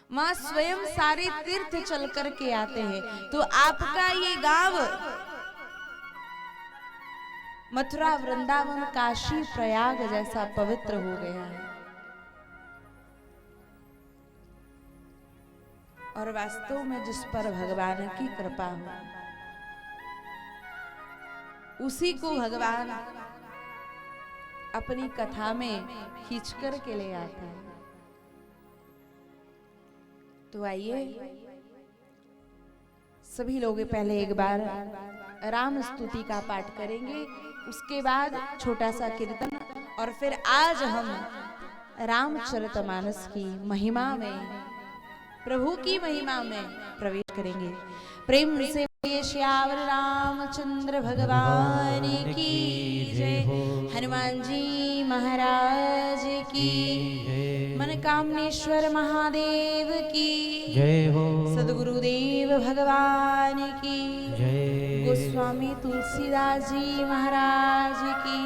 माँ स्वयं सारे तीर्थ चल कर के आते हैं। तो आपका ये गांव मथुरा, वृंदावन, काशी, प्रयाग जैसा पवित्र हो गया है। और वास्तव में जिस पर भगवान की कृपा हो उसी को भगवान अपनी कथा में खींच कर के ले आता है। तो आइए सभी लोग पहले एक बार राम स्तुति का पाठ करेंगे, उसके बाद छोटा सा कीर्तन, और फिर आज हम रामचरितमानस की महिमा में, प्रभु की महिमा में प्रवेश करेंगे। प्रेम से श्यावर रामचंद्र भगवान की जय। हनुमान जी महाराज की, मनकामनेश्वर महादेव की जय हो। सद्गुरुदेव भगवान की जय। गोस्वामी तुलसीदास जी महाराज की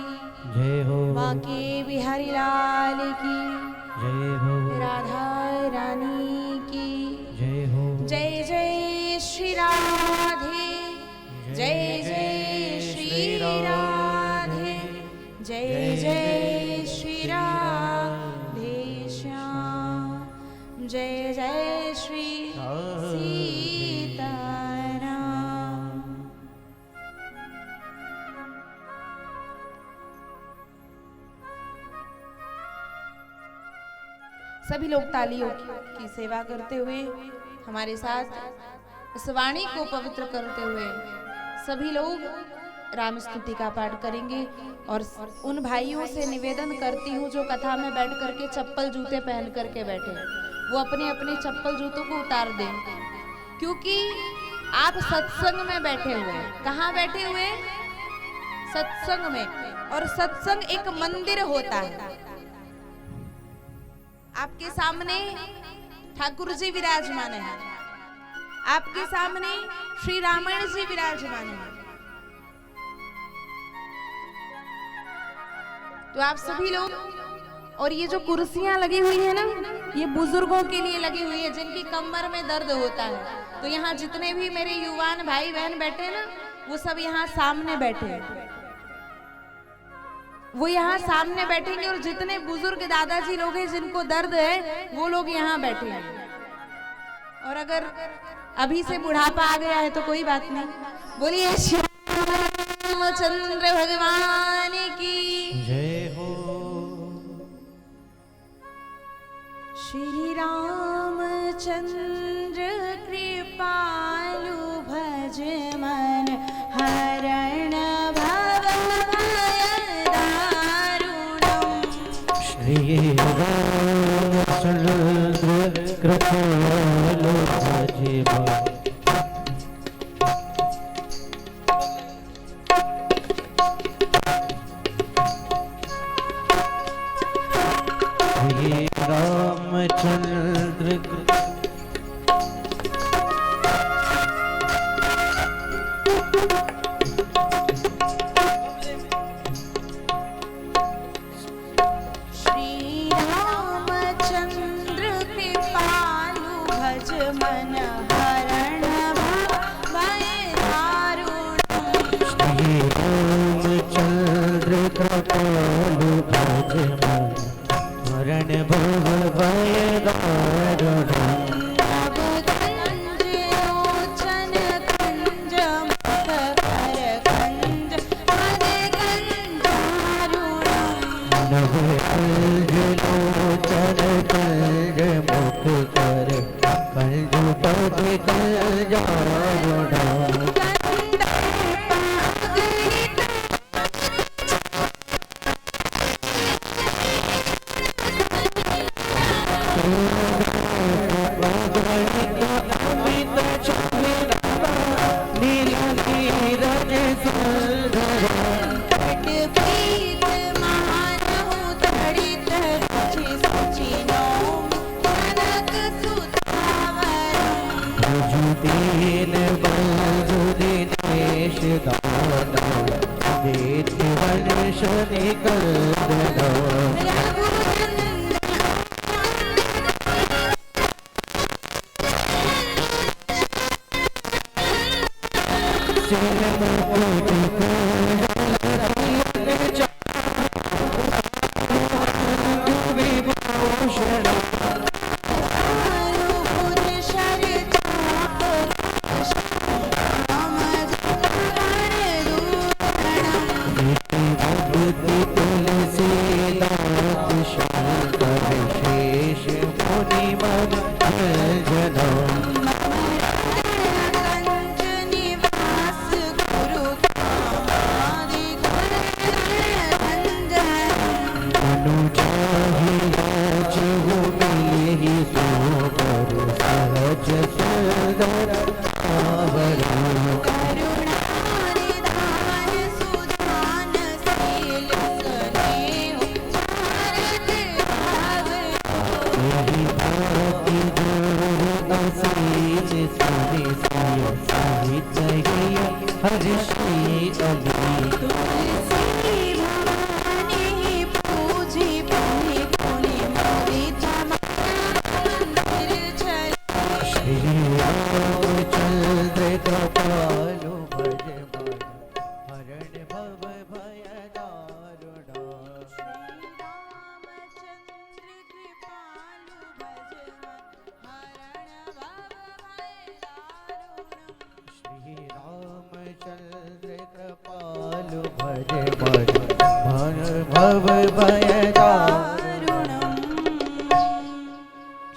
जय हो। बांके बिहारी लाल की जय हो। राधा रानी की जय हो। जय जय श्री राधे, जय जय श्री राधे, जय जय श्री राधे श्याम, जय जय श्री सीताराम। सभी लोग तालियों की सेवा करते हुए हमारे साथ इस वाणी को पवित्र करते हुए सभी लोग राम स्तुति का पाठ करेंगे। और उन भाइयों से निवेदन करती हूँ जो कथा में बैठ करके चप्पल जूते पहन करके बैठे, वो अपने अपने चप्पल जूतों को उतार दें, क्योंकि आप सत्संग में बैठे हुए हैं। कहाँ बैठे हुए? सत्संग में। और सत्संग एक मंदिर होता है। आपके सामने ठाकुर जी विराजमान है, आपके सामने श्री रामायण जी विराजमान है। तो आप सभी लोग, और ये जो कुर्सियां लगी हुई है ना, ये बुजुर्गों के लिए लगी हुई है जिनकी कमर में दर्द होता है। तो यहाँ जितने भी मेरे युवान भाई बहन बैठे हैं ना, वो सब यहाँ सामने बैठे हैं, वो यहाँ सामने बैठेंगे। और जितने बुजुर्ग दादाजी लोग हैं जिनको दर्द है, वो लोग यहाँ बैठे हैं। और अगर अभी से बुढ़ापा आ गया है तो कोई बात नहीं। बोलिए श्यामचंद्र भगवान की जय हो। श्री रामचंद्र कृपालु भज मन हरण भव भय दारुणम्। श्री रामचंद्र कृपालु भज मन।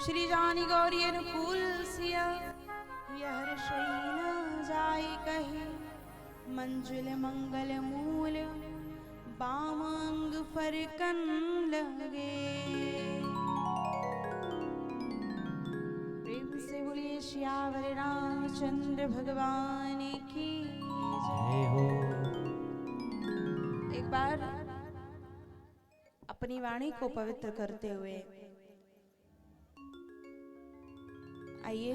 श्री जानी गौरी अनुकूल सिया यह हर्षई न जाय कहे मंजुल मंगल मूल बामंग फरकन लगे। प्रेम से बोलिए श्यावर रामचंद्र भगवान की जय हो। एक बार अपनी वाणी को पवित्र करते हुए आइए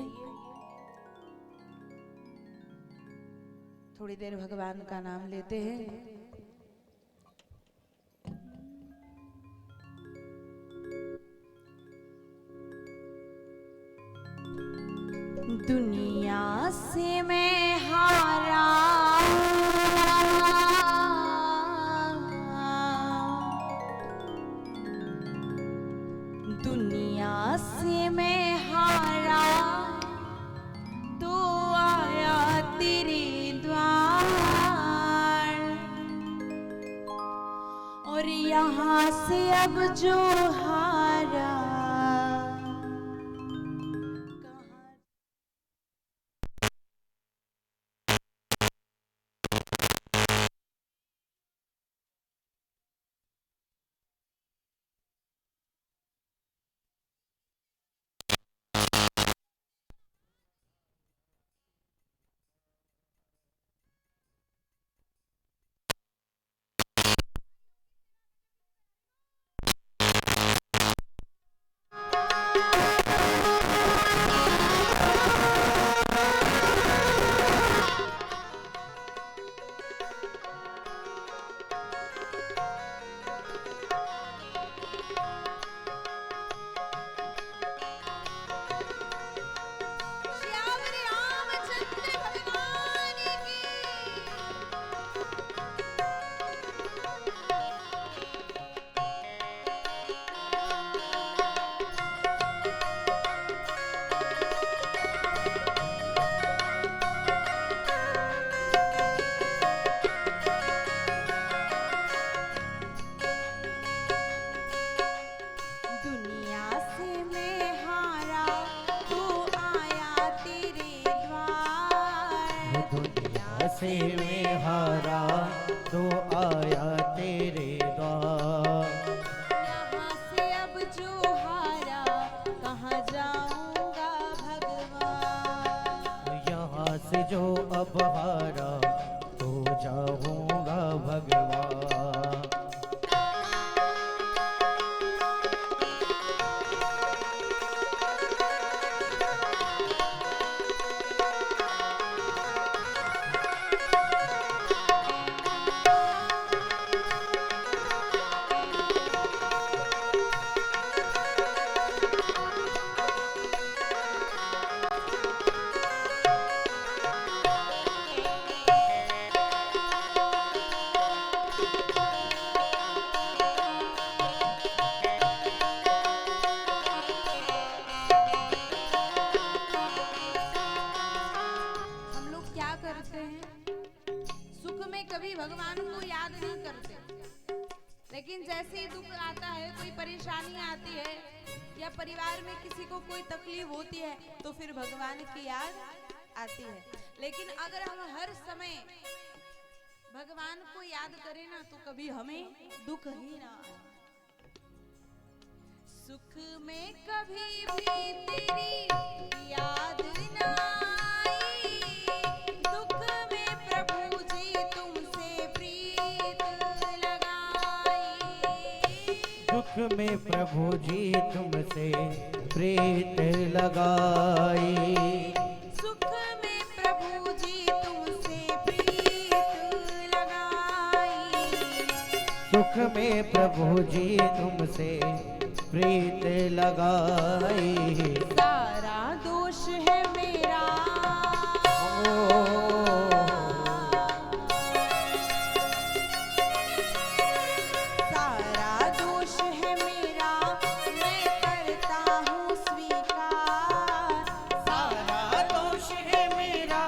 थोड़ी देर भगवान का नाम लेते हैं। दुनिया से मैं हारा दुनिया से मैं हारा तो आया तेरे द्वार और यहाँ से अब जो हारा से मैं हारा तो आया तेरे द्वार। यहाँ से अब जो हारा कहाँ जाऊंगा भगवान। यहाँ से जो अब हारा तो जाऊंगा भगवान। या परिवार में किसी को कोई तकलीफ होती है तो फिर भगवान की याद आती है। लेकिन अगर हम हर समय भगवान को याद करें ना तो कभी हमें दुख ही ना आए। सुख में कभी भी तेरी याद ना आई, दुख में प्रभु जी तुमसे प्रीत लगाई। दुख में प्रभु जी तुमसे प्रीत लगाई। सुख में प्रभु जी तुमसे प्रीत लगाई। सुख में प्रभु जी तुमसे प्रीत लगाई। सारा दोष है मेरा, सारा दोष है मेरा, मैं करता हूँ स्वीकार। सारा दोष है मेरा,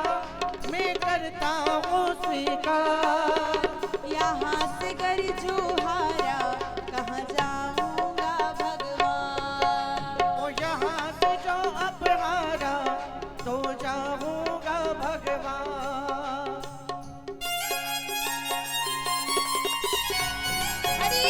मैं करता हूँ स्वीकार। यहाँ से कर जो हारा, कहाँ जाऊंगा भगवान। ओ यहाँ से जो अब हारा, तो जाऊंगा भगवान। हरि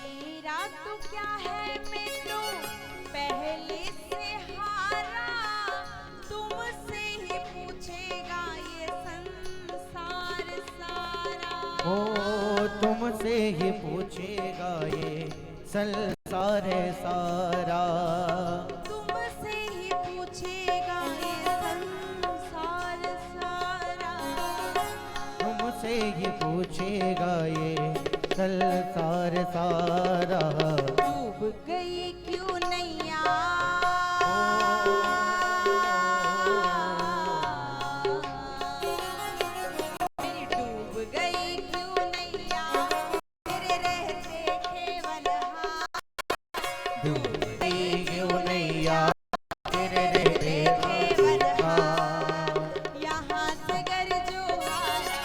मेरा तो क्या है, मैं तो पहले से हारा, तुमसे ही पूछेगा ये संसार सारा। ओ तुमसे ही पूछेगा ये संसार सारा। तुमसे ही पूछेगा ये संसार सारा। तुमसे ही पूछेगा ये संसार सारा। डूब गई क्यों नैया, मेरी डूब गई क्यों नैया, तेरे रहते केवल डूब गई क्यों नैया, तेरे रहते केवल हाथ। यहाँ से कर जो हारा,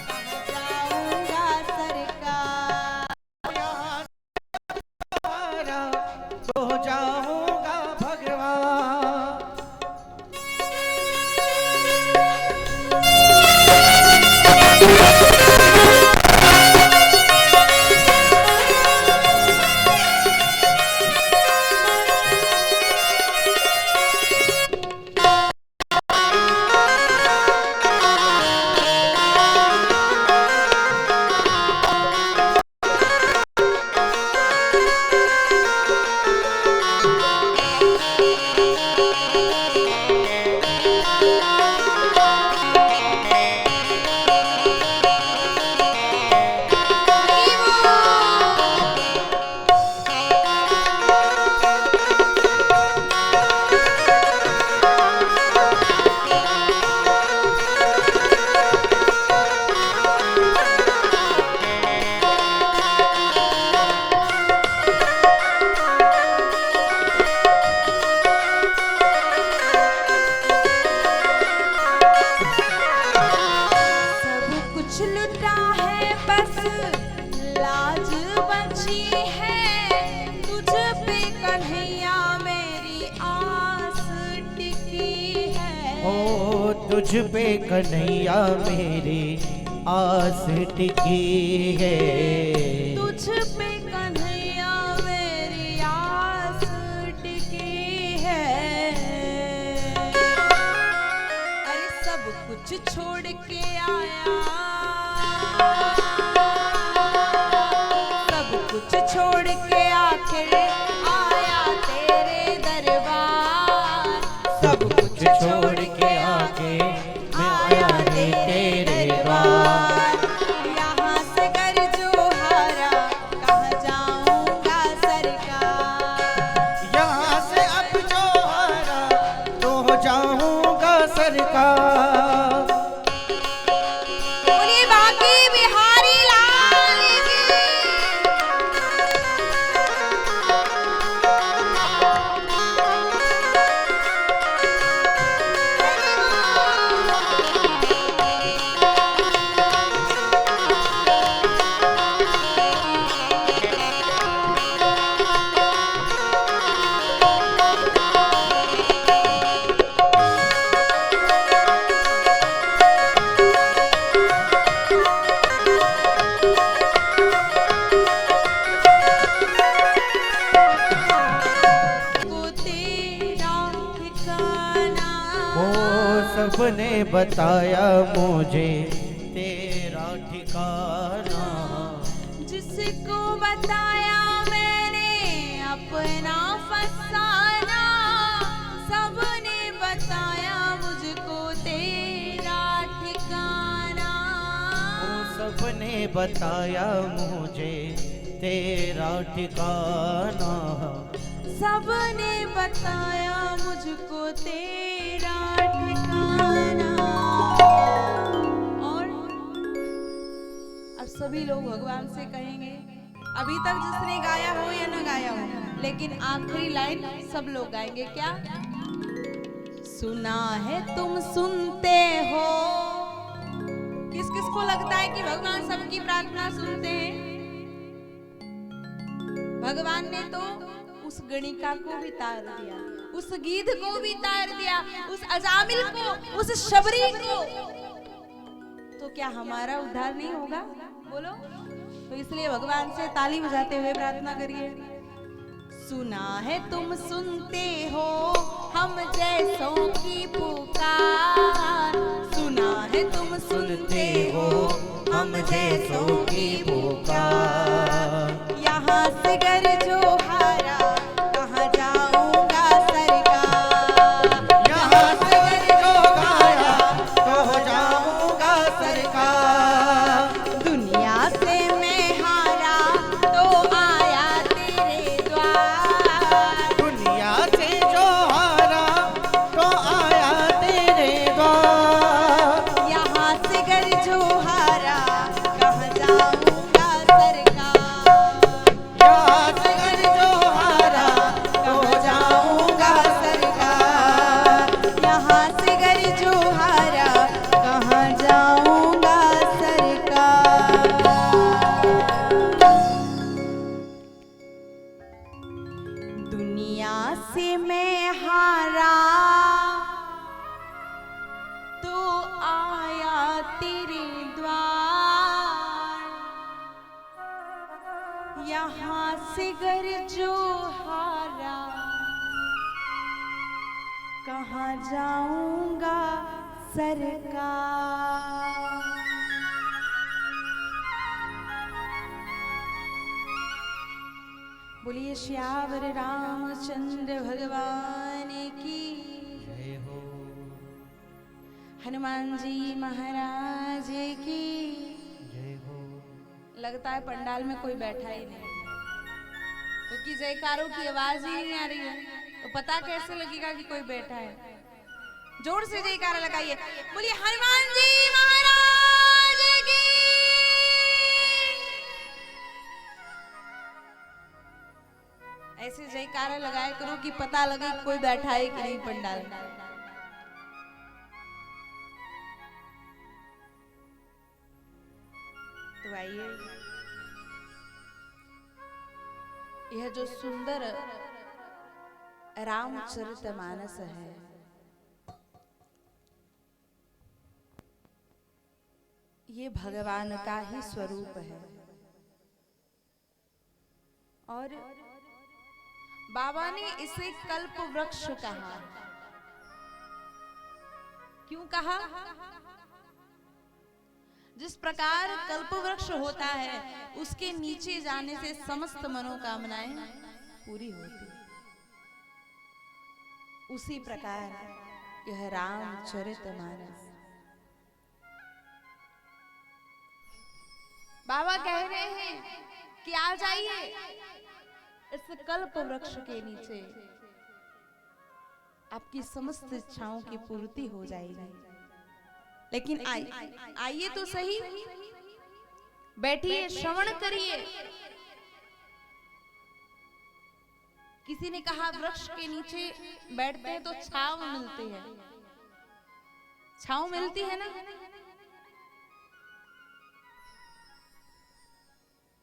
कहाँ जाऊंगा सरकार। यहाँ से हारा, तो जाऊंगा भगवान। सब कुछ लुटा है, बस लाज बची है, तुझ पे कन्हैया मेरी आस टिकी है। ओ तुझ पे कन्हैया मेरी आस टिकी है। तुझ पे कन्हैया मेरी आस टिकी है। अरे सब कुछ छोड़ के आया, सब कुछ छोड़ के आखिर आया तेरे दरबार। सब कुछ छोड़ के आके मैं आया रे तेरे द्वार। यहाँ से कर जो हारा, कहाँ सबने बताया मुझे तेरा ठिकाना। जिसको बताया मैंने अपना फसाना, सबने बताया मुझको तेरा ठिकाना। सबने बताया मुझे तेरा ठिकाना। सबने बताया मुझको तेरा ठिकाना। और अब सभी लोग भगवान से कहेंगे, अभी तक जिसने गाया हो या न गाया हो, लेकिन आखिरी लाइन सब लोग गाएंगे। क्या? सुना है तुम सुनते हो। किस किस को लगता है कि भगवान सबकी प्रार्थना सुनते हैं? भगवान ने तो उस गणिका को भी तार दिया, उस गीध को भी तार दिया, उस अजामिल को, उस शबरी को। तो क्या हमारा उद्धार नहीं होगा? बोलो। तो इसलिए भगवान से ताली बजाते हुए प्रार्थना करिए। सुना है तुम सुनते हो हम जैसों की पुकार। सुना है तुम सुनते हो हम जैसों की पुकार। यहाँ से गर जो हारा कहाँ जाऊंगा सरकार। यहाँ से गर जो गाया तो हो जाऊंगा सरकार। दुनिया से मैं हारा तो आया तेरे द्वार। दुनिया से जो हारा तो आया तेरे द्वार। यहाँ से गर जो हारा कहाँ जाऊंगा सरकार। यहाँ से गर जो हारा तो हो जाऊंगा सरकार। यहाँ से गर जो हारा कहाँ जाऊंगा सरकार। दुनिया से मैं हारा तो आया तेरे द्वार। यहाँ से गर जो हारा कहाँ जाऊंगा सरकार। बोलिए श्यावर रामचंद्र भगवान की, जय हो। हनुमान जी महाराज की। जय हो। लगता है पंडाल में कोई बैठा ही नहीं, क्योंकि जयकारों की आवाज ही नहीं आ रही है, तो पता कैसे लगेगा कि कोई बैठा है? जोर से जयकारा लगाइए। बोलिए हनुमान जी महाराज की। ऐसे जयकारा लगाया करो कि पता लगे कि कोई बैठा है कि नहीं पंडाल में। तो आइए, यह जो सुंदर रामचरितमानस है, ये भगवान का ही स्वरूप है। और बाबा ने इसे कल्प वृक्ष कहा। क्यों कहा? जिस प्रकार कल्प वृक्ष होता है, उसके नीचे जाने से समस्त मनोकामनाएं पूरी होती, उसी प्रकार यह रामचरितमानस। बाबा कह रहे हैं कि आ जाइए इस कल्प वृक्ष के नीचे, आपकी समस्त इच्छाओं की पूर्ति हो जाएगी। लेकिन आइए तो सही, बैठिए, श्रवण करिए। किसी ने कहा वृक्ष के नीचे बैठते हैं तो छांव मिलती है। छांव मिलती है ना?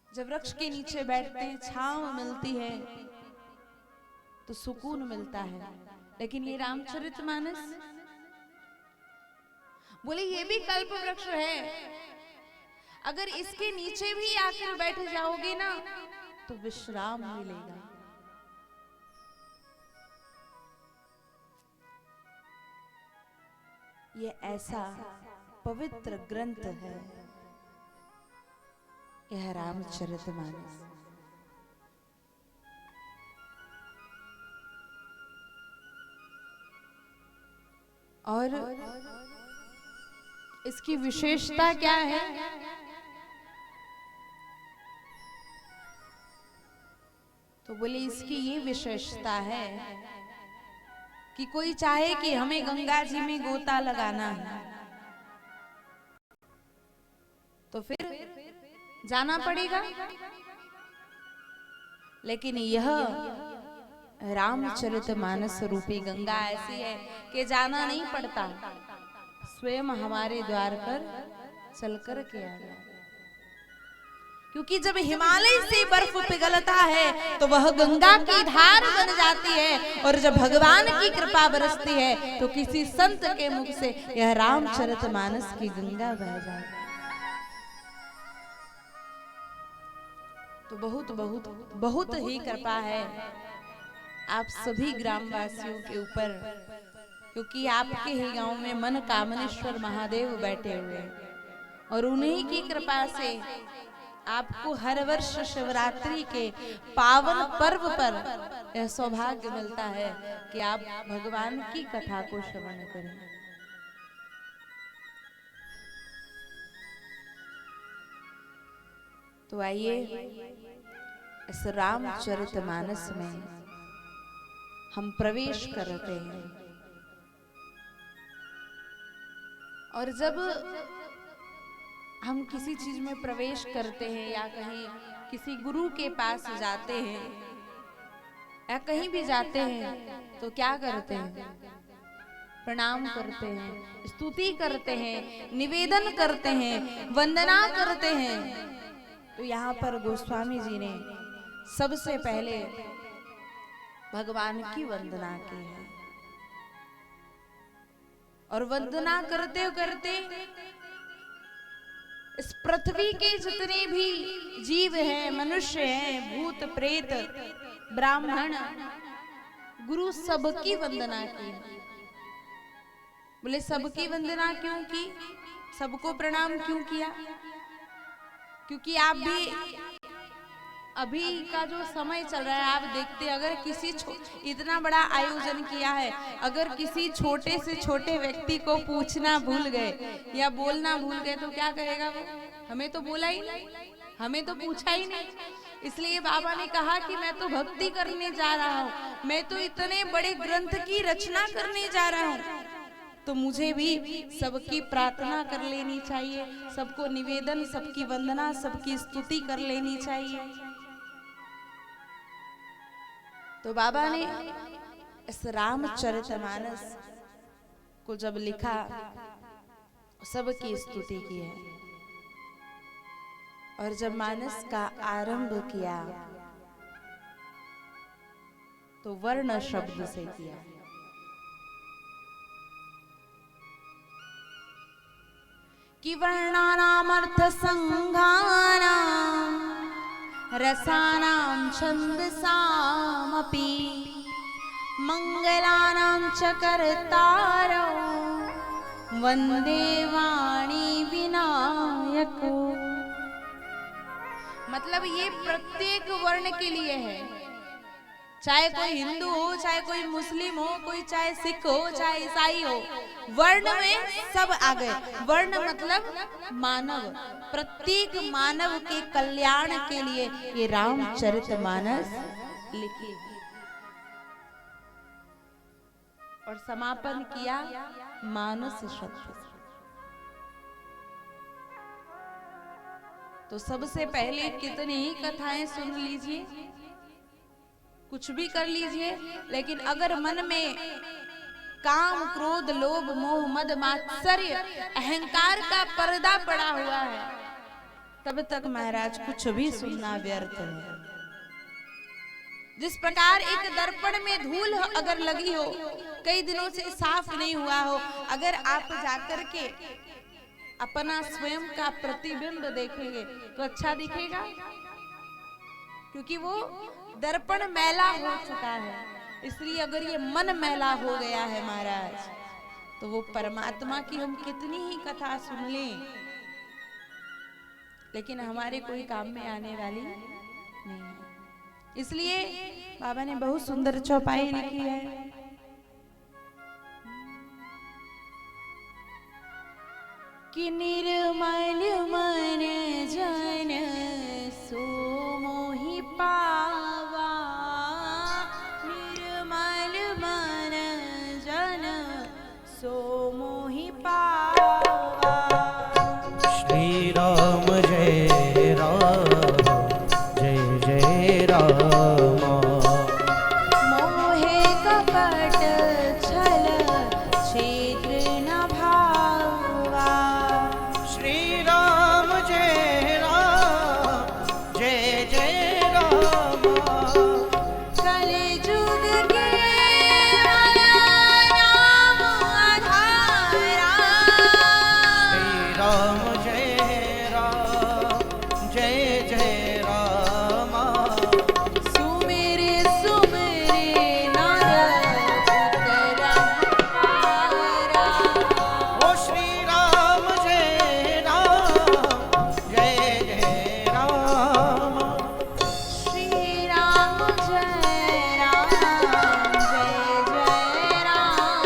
जब वृक्ष के नीचे बैठते हैं छांव मिलती है तो सुकून मिलता है। लेकिन ये रामचरितमानस, बोले ये भी कल्प वृक्ष है, अगर इसके नीचे भी आकर बैठ जाओगे ना तो विश्राम मिलेगा। ये ऐसा पवित्र ग्रंथ है यह रामचरितमानस। और इसकी विशेषता क्या है? तो बोले इसकी ये विशेषता है कि कोई चाहे कि हमें गंगा जी में गोता लगाना है तो फिर जाना पड़ेगा, लेकिन यह रामचरितमानस रूपी गंगा ऐसी है कि जाना नहीं पड़ता, स्वयं हमारे द्वार पर चलकर के आ गया। क्योंकि जब हिमालय से बर्फ पिघलता है तो वह गंगा की धार बन जाती है, और जब भगवान की कृपा बरसती है तो किसी संत के मुख से यह रामचरितमानस की गंगा बह जाती है। तो बहुत बहुत बहुत ही कृपा है आप सभी ग्रामवासियों के ऊपर, क्योंकि आपके ही गांव में मन कामनेश्वर महादेव बैठे हुए हैं और उन्हीं की कृपा से आपको हर वर्ष शिवरात्रि के पावन पर्व पर यह सौभाग्य मिलता है कि आप भगवान की कथा को श्रवण करें। तो आइए इस रामचरितमानस में हम प्रवेश करते हैं। और जब हम किसी चीज में प्रवेश करते हैं या कहीं किसी गुरु के पास जाते हैं या कहीं भी जाते हैं तो क्या करते हैं? प्रणाम करते हैं, स्तुति करते हैं, निवेदन करते हैं, वंदना करते हैं। तो यहाँ पर गोस्वामी जी ने सबसे पहले भगवान की वंदना की है। और वंदना करते करते इस पृथ्वी के जितने भी जीव हैं, मनुष्य हैं, भूत प्रेत ब्राह्मण गुरु, सबकी वंदना की। बोले सबकी वंदना क्यों की? सबको प्रणाम क्यों किया? क्योंकि आप भी अभी का जो समय चल रहा है आप देखते, अगर किसी इतना बड़ा आयोजन किया है, अगर किसी छोटे से छोटे व्यक्ति को पूछना भूल गए या बोलना भूल गए तो क्या कहेगा वो? हमें तो बोला ही नहीं, हमें तो पूछा ही नहीं। इसलिए बाबा ने कहा कि मैं तो भक्ति करने जा रहा हूँ, मैं तो इतने बड़े ग्रंथ की रचना करने जा रहा हूँ, तो मुझे भी सबकी प्रार्थना कर लेनी चाहिए, सबको निवेदन, सबकी वंदना, सबकी स्तुति कर लेनी चाहिए। तो बाबा ने इस रामचरितमानस को जब लिखा, सबकी स्तुति की है। और जब मानस का आरंभ किया तो वर्ण शब्द से किया। कि वर्णानामर्थ संघानां रसानां छन्दसामपि मंगलानां च कर्तारौ वंदे वाणी विनायको। मतलब ये प्रत्येक वर्ण के लिए है, चाहे कोई हिंदू हो, चाहे कोई मुस्लिम हो, कोई चाहे सिख हो, चाहे ईसाई हो, वर्ण में सब आ गए। वर्ण मतलब मानव, प्रत्येक मानव के कल्याण के लिए ये रामचरितमानस लिखी। और समापन किया मानस शब्द। तो सबसे पहले कितनी ही कथाएं सुन लीजिए, कुछ भी कर लीजिए, लेकिन अगर मन में काम, क्रोध, लोभ, मोह, मद, मात्सर्य, अहंकार का पर्दा पड़ा हुआ है, तब तक महाराज कुछ भी सुनना व्यर्थ है। जिस प्रकार एक दर्पण में धूल अगर लगी हो, कई दिनों से साफ नहीं हुआ हो, अगर आप जाकर के अपना स्वयं का प्रतिबिंब देखेंगे तो अच्छा दिखेगा, क्योंकि वो दर्पण मैला हो चुका है। इसलिए अगर ये मन मैला हो गया है महाराज, तो वो परमात्मा की हम कितनी ही कथा सुन लें, लेकिन हमारे कोई काम में आने वाली नहीं है। इसलिए बाबा ने बहुत सुंदर चौपाई लिखी है। कि निर्मल मन जन सो मोहि पावा, निर्मल मन जन सो मोहि पावा। श्री राम जय राम, जय जय राम। मोहे कपट छल छिद्र न भावा। श्री राम जय राम, जय जय राम। कलिजुग के नाम आधारा। श्री राम जय राम, जय जय राम। सुमिरे सुमिरे नर उतरा पारा। ओ श्री राम जय राम, जय जय राम। श्री राम जय राम, जय जय राम।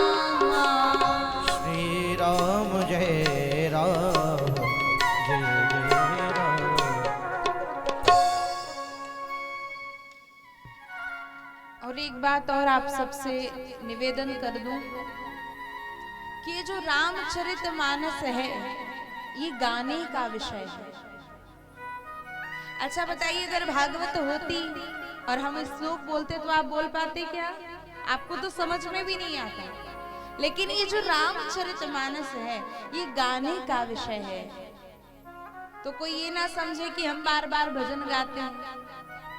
श्री राम जय राम, जय जय राम। और एक बात और आप सबसे निवेदन कर दूं कि ये जो रामचरितमानस है ये गाने का विषय है। अच्छा बताइए, अगर भागवत होती और हम श्लोक बोलते तो आप बोल पाते क्या? आपको तो समझ में भी नहीं आता। लेकिन ये जो रामचरितमानस है ये गाने का विषय है। तो कोई ये ना समझे कि हम बार बार भजन गाते हैं,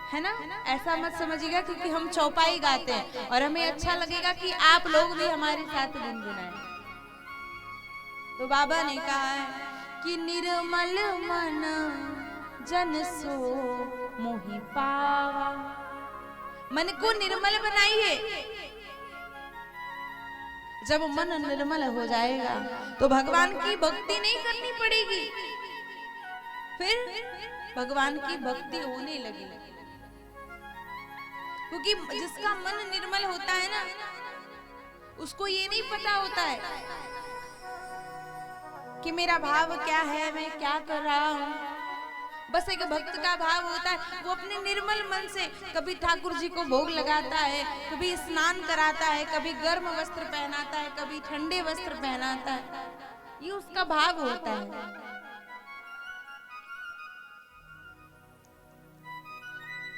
है ना? ऐसा मत समझिएगा, क्योंकि हम चौपाई गाते हैं और हमें अच्छा लगेगा कि आप लोग भी हमारे साथ गुनगुनाएं। तो बाबा ने कहा है कि निर्मल मन जन सो मोहि पावा। मन को निर्मल बनाइए। जब मन निर्मल हो जाएगा तो भगवान की भक्ति नहीं करनी पड़ेगी, फिर भगवान की भक्ति होने लगेगी। क्योंकि जिसका मन निर्मल होता है ना, उसको ये नहीं पता होता है कि मेरा भाव क्या है, मैं क्या कर रहा हूं। बस एक भक्त का भाव होता है, वो अपने निर्मल मन से कभी ठाकुर जी को भोग लगाता है, कभी स्नान कराता है, कभी गर्म वस्त्र पहनाता है, कभी ठंडे वस्त्र पहनाता है। ये उसका भाव होता है।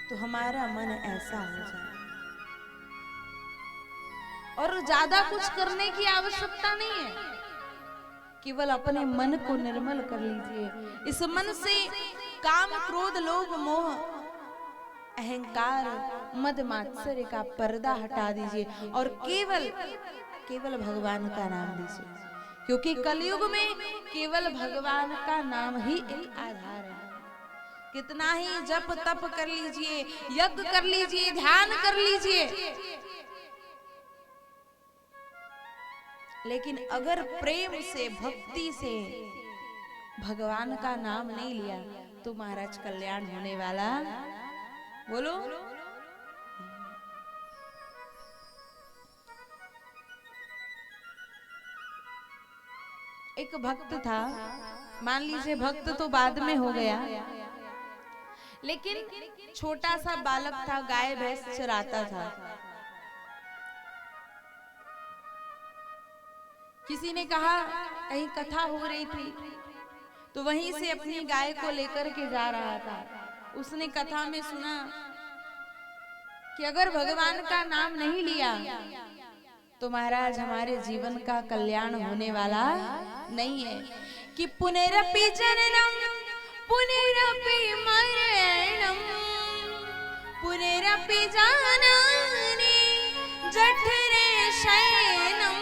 तो हमारा मन ऐसा हो जाए, और ज्यादा कुछ करने की आवश्यकता नहीं है। केवल अपने मन को निर्मल कर लीजिए। इस मन से काम, क्रोध, लोभ, मोह, अहंकार, मद, मात्सर्य का पर्दा हटा दीजिए और केवल भगवान का नाम लीजिए। क्योंकि कलयुग में केवल भगवान का नाम ही एक आधार है। कितना ही जप तप कर लीजिए, यज्ञ कर लीजिए, ध्यान कर लीजिए, लेकिन अगर प्रेम से, भक्ति से भगवान का नाम नहीं लिया तो महाराज कल्याण होने वाला, बोलो। एक भक्त था, मान लीजिए भक्त तो बाद में हो गया, लेकिन छोटा सा बालक था, गाय भैंस चराता था। किसी ने कहा, कहीं कथा हो रही थी तो वहीं से अपनी गाय को लेकर के जा रहा था। उसने कथा में सुना कि अगर भगवान का नाम नहीं लिया तो महाराज हमारे जीवन का कल्याण होने वाला नहीं है। कि पुनरपि जननम पुनरपि मरणम पुनरपि जाननी जठरे शयनम।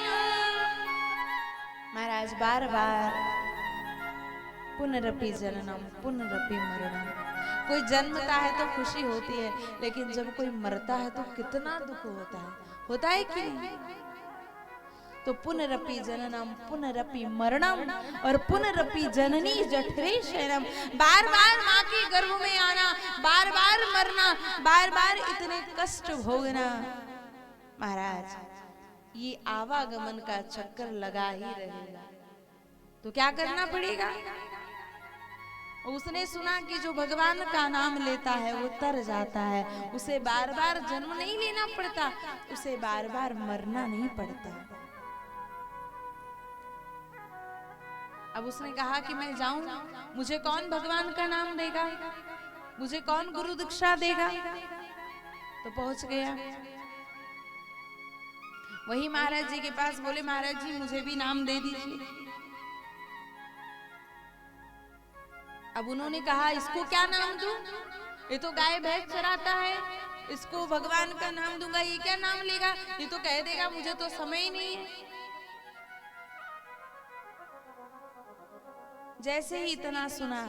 महाराज बार बार पुनरपि जननम पुनरपि मरणम। कोई जन्मता है तो खुशी होती है, लेकिन जब कोई मरता है तो कितना दुख होता है कि नहीं? तो पुनरपि जननम पुनरपि मरणम और पुनरपि जननी जठरे शयनम। बार बार माँ के गर्भ में आना, बार बार मरना, बार बार इतने कष्ट भोगना। महाराज ये आवागमन का चक्कर लगा ही रहेगा, तो क्या करना पड़ेगा? उसने सुना कि जो भगवान का नाम लेता है वो तर जाता है, उसे बार बार जन्म नहीं लेना पड़ता, उसे बार बार मरना नहीं पड़ता। अब उसने कहा कि मैं जाऊं, मुझे कौन भगवान का नाम देगा, मुझे कौन गुरु दीक्षा देगा? तो पहुंच गया वही महाराज जी के पास। बोले महाराज जी मुझे भी नाम दे दीजिए। अब उन्होंने कहा इसको क्या नाम दूं? ये तो गाय भैंस चराता है, इसको भगवान का नाम दूंगा, ये क्या नाम लेगा? ये तो कह देगा मुझे तो समय ही नहीं है। जैसे ही इतना सुना,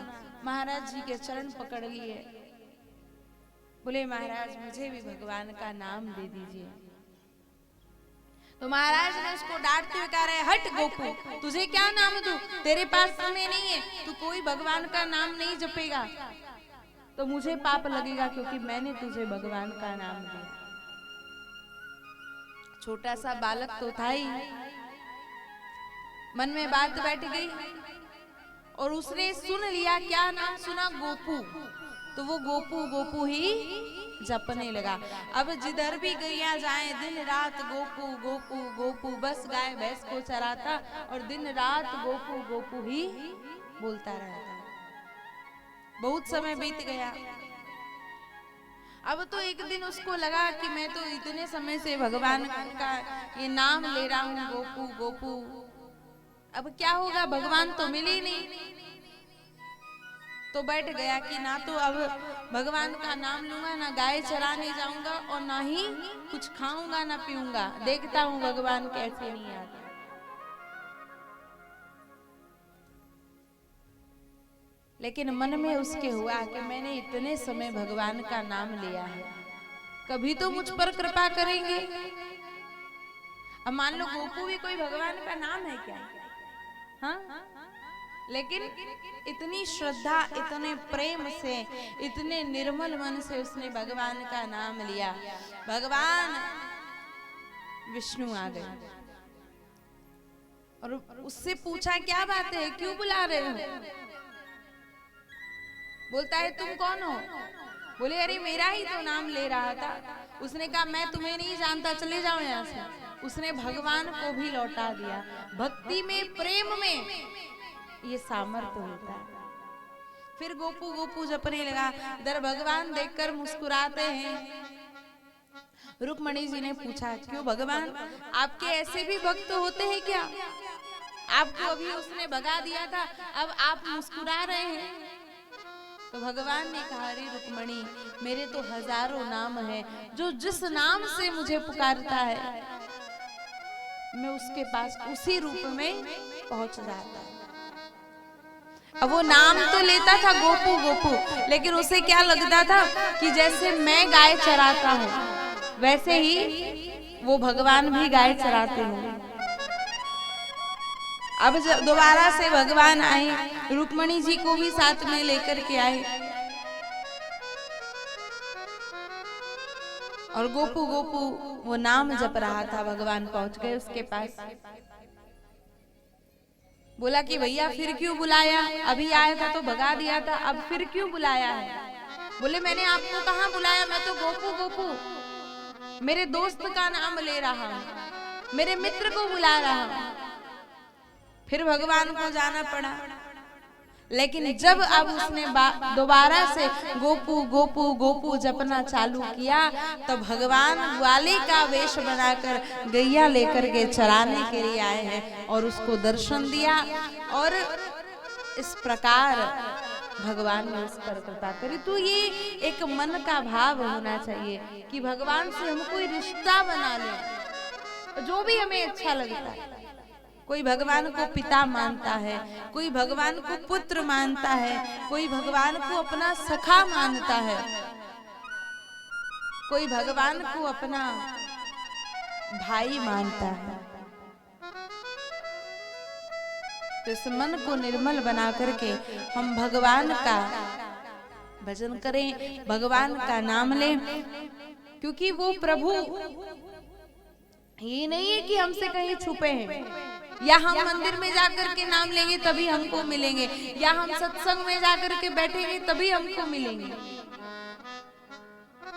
महाराज जी के चरण पकड़ लिए। बोले महाराज मुझे भी भगवान का नाम दे दीजिए। तो महाराज ने उसको डांटते हुए कहा रहे, हट गोपू, तुझे क्या नाम दूं? तेरे पास समय नहीं है, तू कोई भगवान का नाम नहीं जपेगा तो मुझे पाप लगेगा, क्योंकि मैंने तुझे भगवान का नाम दिया। छोटा सा बालक तो था ही, मन में बात बैठ गई और उसने सुन लिया। क्या नाम सुना? गोपू। तो वो गोपू गोपू ही जपने लगा। अब जिधर भी गैया जाए दिन रात गोपू गोपू गोपू, बस गाय भैंस को चराता और दिन रात गोपू गोपू ही बोलता रहता। बहुत समय बीत गया। अब तो एक दिन उसको लगा कि मैं तो इतने समय से भगवान का ये नाम ले रहा हूँ, गोपू गोपू, अब क्या होगा? भगवान तो मिले ही नहीं। तो बैठ गया कि ना तो अब भगवान का नाम लूंगा, ना गाय चराने जाऊंगा और ना ही कुछ खाऊंगा ना पीऊंगा, देखता हूं भगवान कैसे नहीं आते। लेकिन मन में उसके हुआ कि मैंने इतने समय भगवान का नाम लिया है, कभी तो मुझ पर कृपा करेंगे। अब मान लो गोपू भी कोई भगवान का नाम है क्या? हाँ, लेकिन इतनी श्रद्धा, इतने प्रेम से, इतने निर्मल मन से उसने भगवान का नाम लिया। भगवान विष्णु आ गए और उससे पूछा क्या बात है, क्यों बुला रहे हो? बोलता है तुम कौन हो? बोले अरे मेरा ही तो नाम ले रहा था। उसने कहा मैं तुम्हें नहीं जानता, चले जाओ यहाँ से। उसने भगवान को भी लौटा दिया। भक्ति में, प्रेम में ये सामर्थ्य होता है। फिर गोपू गोपू जपने लगा। इधर भगवान देखकर मुस्कुराते हैं। रुक्मणी जी ने पूछा क्यों भगवान, आपके ऐसे भी भक्त होते हैं क्या? आपको अभी उसने भगा दिया था, अब आप मुस्कुरा रहे हैं। तो भगवान ने कहा अरे रुक्मणी, मेरे तो हजारों नाम हैं, जो जिस नाम से मुझे पुकारता है मैं उसके पास उसी रूप में पहुंच जाता है। अब वो नाम तो लेता था गोपू गोपू, लेकिन उसे क्या लगता था कि जैसे मैं गाय चराता हूँ वैसे ही वो भगवान भी गाय चराते होंगे। अब जब दोबारा से भगवान आए, रुक्मणी जी को भी साथ में लेकर के आए और गोपू गोपू वो नाम जप रहा था। भगवान पहुंच गए उसके पास। बोला कि भैया फिर क्यों बुलाया? अभी आया था तो भगा दिया था, अब फिर क्यों बुलाया है? बोले मैंने आपको कहाँ बुलाया, मैं तो गोपू गोपू मेरे दोस्त का नाम ले रहा हूँ, मेरे मित्र को बुला रहा हूँ। फिर भगवान को जाना पड़ा। लेकिन जब अब उसने दोबारा से गोपू गोपू गोपू जपना चालू किया तो भगवान ग्वाले का वेश बनाकर गैया लेकर के चराने के लिए आए हैं और उसको दर्शन दिया। और इस प्रकार भगवान ने उस पर कृपा करी। तो ये एक मन का भाव होना चाहिए कि भगवान से हम कोई रिश्ता बना लें, जो भी हमें अच्छा लगता है। कोई भगवान को पिता मानता है, कोई भगवान को पुत्र मानता है, कोई भगवान को अपना सखा मानता है, कोई भगवान को अपना भाई मानता है। तो इस मन को निर्मल बना करके हम भगवान का भजन करें, भगवान का नाम लें, क्योंकि वो प्रभु ये नहीं है कि हमसे कहीं छुपे हैं, या हम मंदिर में जाकर के नाम लेंगे तभी हमको मिलेंगे, या हम सत्संग में जाकर के बैठेंगे तभी हमको मिलेंगे।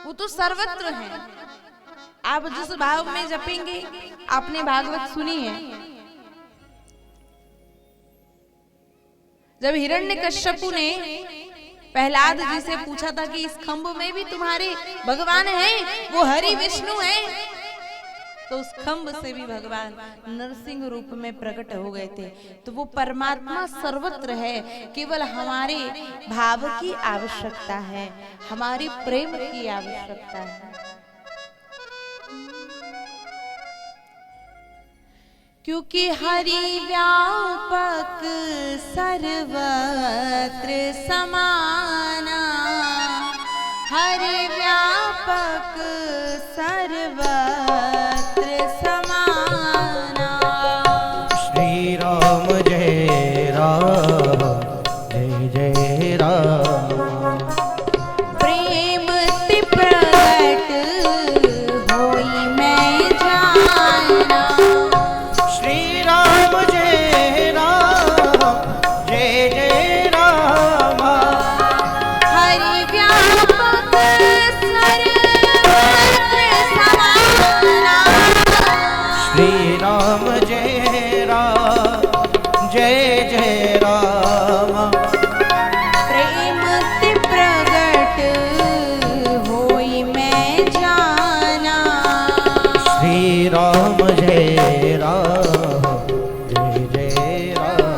वो तो सर्वत्र है। आप जिस भाव में जपेंगे, आपने भागवत सुनी है, जब हिरण्यकश्यपु ने प्रहलाद जी से पूछा था कि इस खंभ में भी तुम्हारे भगवान हैं, वो हरि विष्णु हैं, तो उस खंभ से भी भगवान नरसिंह रूप में प्रकट हो गए थे। तो वो परमात्मा सर्वत्र है, केवल हमारे भाव की आवश्यकता है, हमारे प्रेम की आवश्यकता है। क्योंकि हरि व्यापक सर्वत्र समाना, हरि व्यापक सर्वत्र समाना। श्री राम जय राम, जय जय राम। प्रेम ते प्रगट होई मैं जाना। श्री राम जय राम, जय जय राम। हरि व्यापक सर्वत्र समाना। श्री राम जय राम, जय जय राम। प्रेम ते प्रगट होई मैं जाना। श्री राम जय राम, जय जय राम।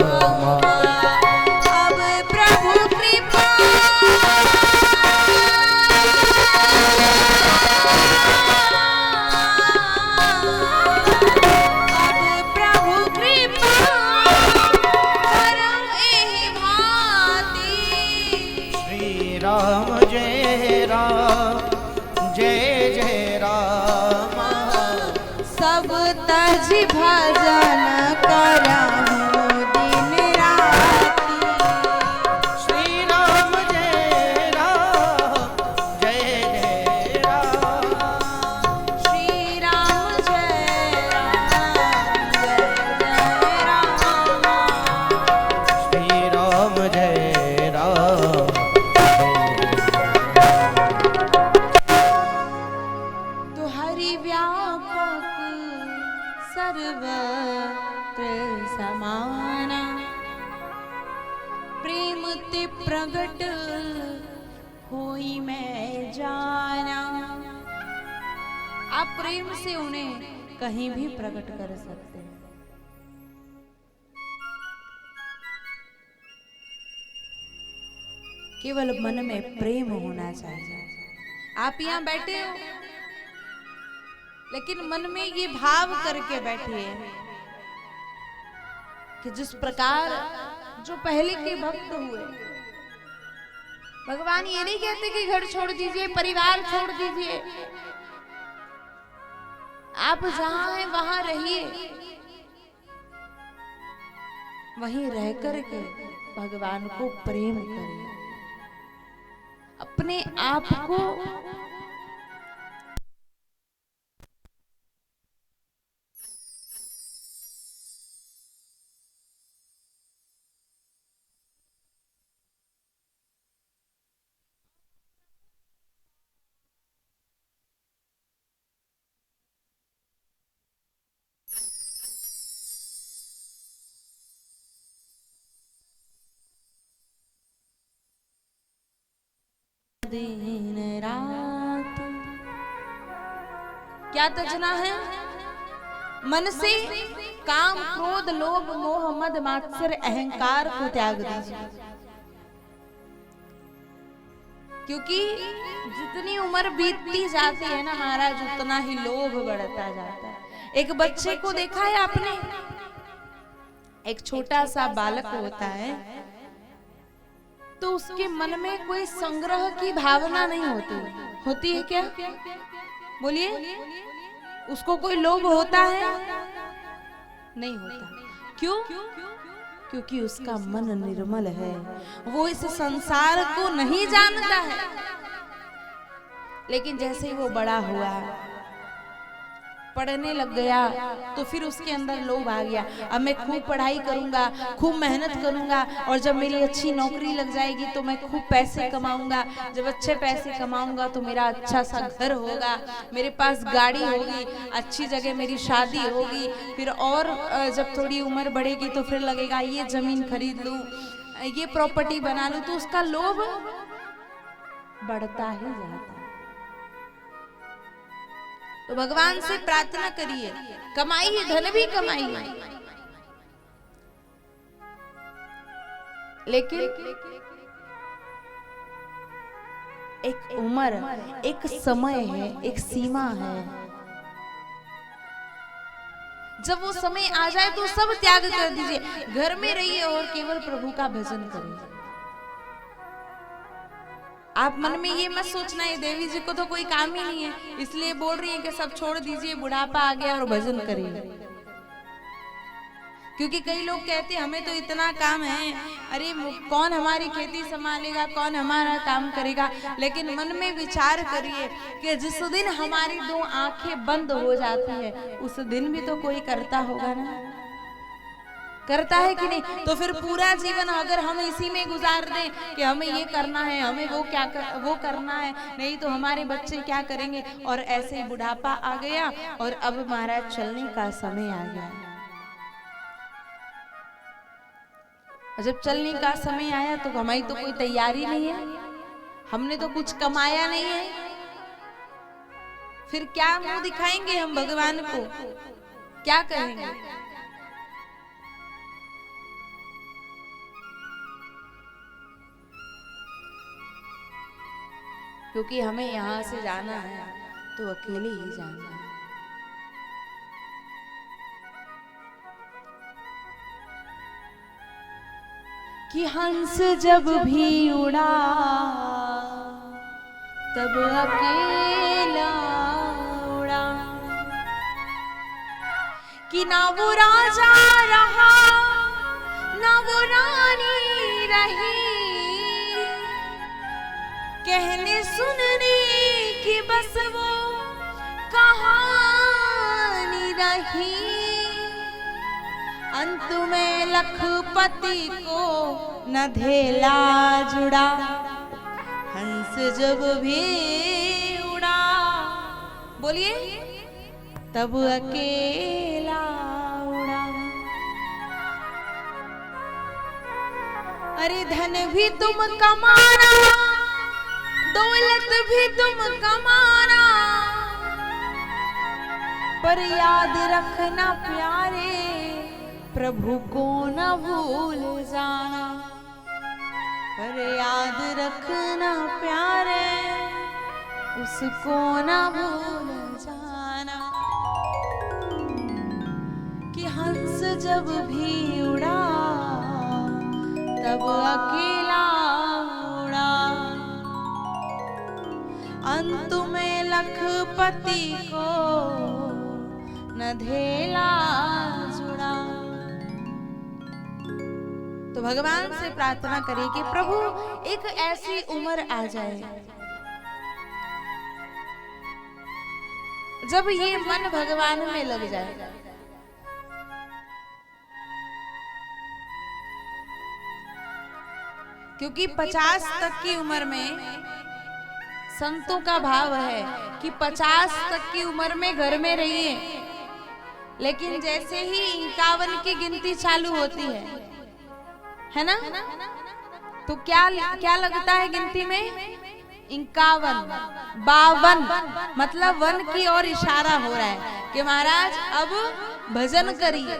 अब प्रभु कृपा अब प्रभु कृपा करो एहि भांति। श्री राम जय राम, जय जय राम। सब तज भजन करहु दिन राति। श्री राम जय राम, जय जय राम। श्री राम जय राम, जय जय राम। श्री राम जय राम, तो हरि व्यापक सर्वत्र समाना। प्रेम ते प्रगट होई मैं जाना। आप प्रेम से उन्हें कहीं भी प्रकट कर सकते हैं। केवल मन में प्रेम होना चाहिए। आप यहाँ बैठे हो, लेकिन मन में ये भाव करके बैठे हैं कि जिस प्रकार जो पहले के भक्त हुए, भगवान ये नहीं कहते कि घर छोड़ दीजिए, परिवार छोड़ दीजिए, आप जहां हैं वहां रहिए, वहीं रह करके भगवान को प्रेम करिए, अपने आप को दिन रात क्या तजना है? मन से काम, क्रोध, लोभ, मोह, मद, मात्सर्य, अहंकार को त्याग दीजिए। क्योंकि जितनी उम्र बीतती जाती है ना महाराज, उतना ही लोभ बढ़ता जाता है। एक बच्चे को देखा है आपने? एक छोटा सा बालक होता है तो उसके मन में कोई संग्रह की भावना नहीं होती। होती है क्या? बोलिए। उसको कोई लोभ होता है? नहीं होता। क्यों? क्योंकि उसका मन निर्मल है, वो इस संसार को नहीं जानता है। लेकिन जैसे ही वो बड़ा हुआ, पढ़ने लग गया, तो फिर उसके अंदर लोभ आ गया। अब मैं खूब पढ़ाई करूंगा, खूब मेहनत करूंगा, और जब मेरी अच्छी नौकरी लग जाएगी तो मैं खूब पैसे कमाऊंगा। जब अच्छे पैसे कमाऊंगा तो मेरा अच्छा सा घर होगा, मेरे पास गाड़ी होगी, अच्छी जगह मेरी शादी होगी। फिर और जब थोड़ी उम्र बढ़ेगी तो फिर लगेगा ये जमीन खरीद लूं, ये प्रॉपर्टी बना लूं। तो उसका लोभ बढ़ता ही जाता है। तो भगवान से प्रार्थना करिए, कमाइए, धन भी कमाइए, लेकिन एक उम्र, एक समय है, एक सीमा है। जब वो समय आ जाए तो सब त्याग कर दीजिए, घर में रहिए और केवल प्रभु का भजन करिए। आप मन में ये मत सोचना है देवी जी को तो कोई काम ही नहीं है, इसलिए बोल रही है कि सब छोड़ दीजिए, बुढ़ापा आ गया और भजन करिए। क्योंकि कई लोग कहते हैं हमें तो इतना काम है, अरे कौन हमारी खेती संभालेगा, कौन हमारा काम करेगा। लेकिन मन में विचार करिए कि जिस दिन हमारी दो आंखें बंद हो जाती है उस दिन भी तो कोई करता होगा ना, करता है कि नहीं। तो फिर पूरा जीवन अगर हम इसी में गुजार दें कि हमें ये करना है, हमें वो करना है, नहीं तो हमारे बच्चे क्या करेंगे। और ऐसे ही बुढ़ापा आ गया और अब महाराज चलने का समय आ गया। जब चलने का समय आया तो हमारी तो कोई तैयारी नहीं है, हमने तो कुछ कमाया नहीं है, फिर क्या मुंह दिखाएंगे हम भगवान को, क्या कहेंगे। क्योंकि हमें यहाँ से जाना है तो अकेले ही जाना है। कि हंस जब भी उड़ा तब अकेला उड़ा, कि ना वो राजा रहा ना वो रानी रही, कहने सुनने की बस वो कहानी रही। अंत में लखपति को न धेला जुड़ा, हंस जब भी उड़ा, बोलिए, तब अकेला उड़ा। अरे धन भी तुम कमाना, दौलत भी तुम कमाना, पर याद रखना प्यारे प्रभु को न भूल जाना, पर याद रखना प्यारे उसको न भूल जाना। कि हंस जब भी उड़ा तब अकेला उड़ा, अंत में लखपति को न धेला जुड़ा। तो भगवान से प्रार्थना करें कि प्रभु एक ऐसी उम्र आ जाए जब ये मन भगवान में लग जाए। क्योंकि 50 तक की उम्र में संतों का भाव है कि 50 तक की उम्र में घर में रहिए, लेकिन जैसे ही 51 की गिनती चालू होती है ना, तो क्या लगता है गिनती में 51, 52, मतलब वन की ओर इशारा हो रहा है कि महाराज अब भजन करिए।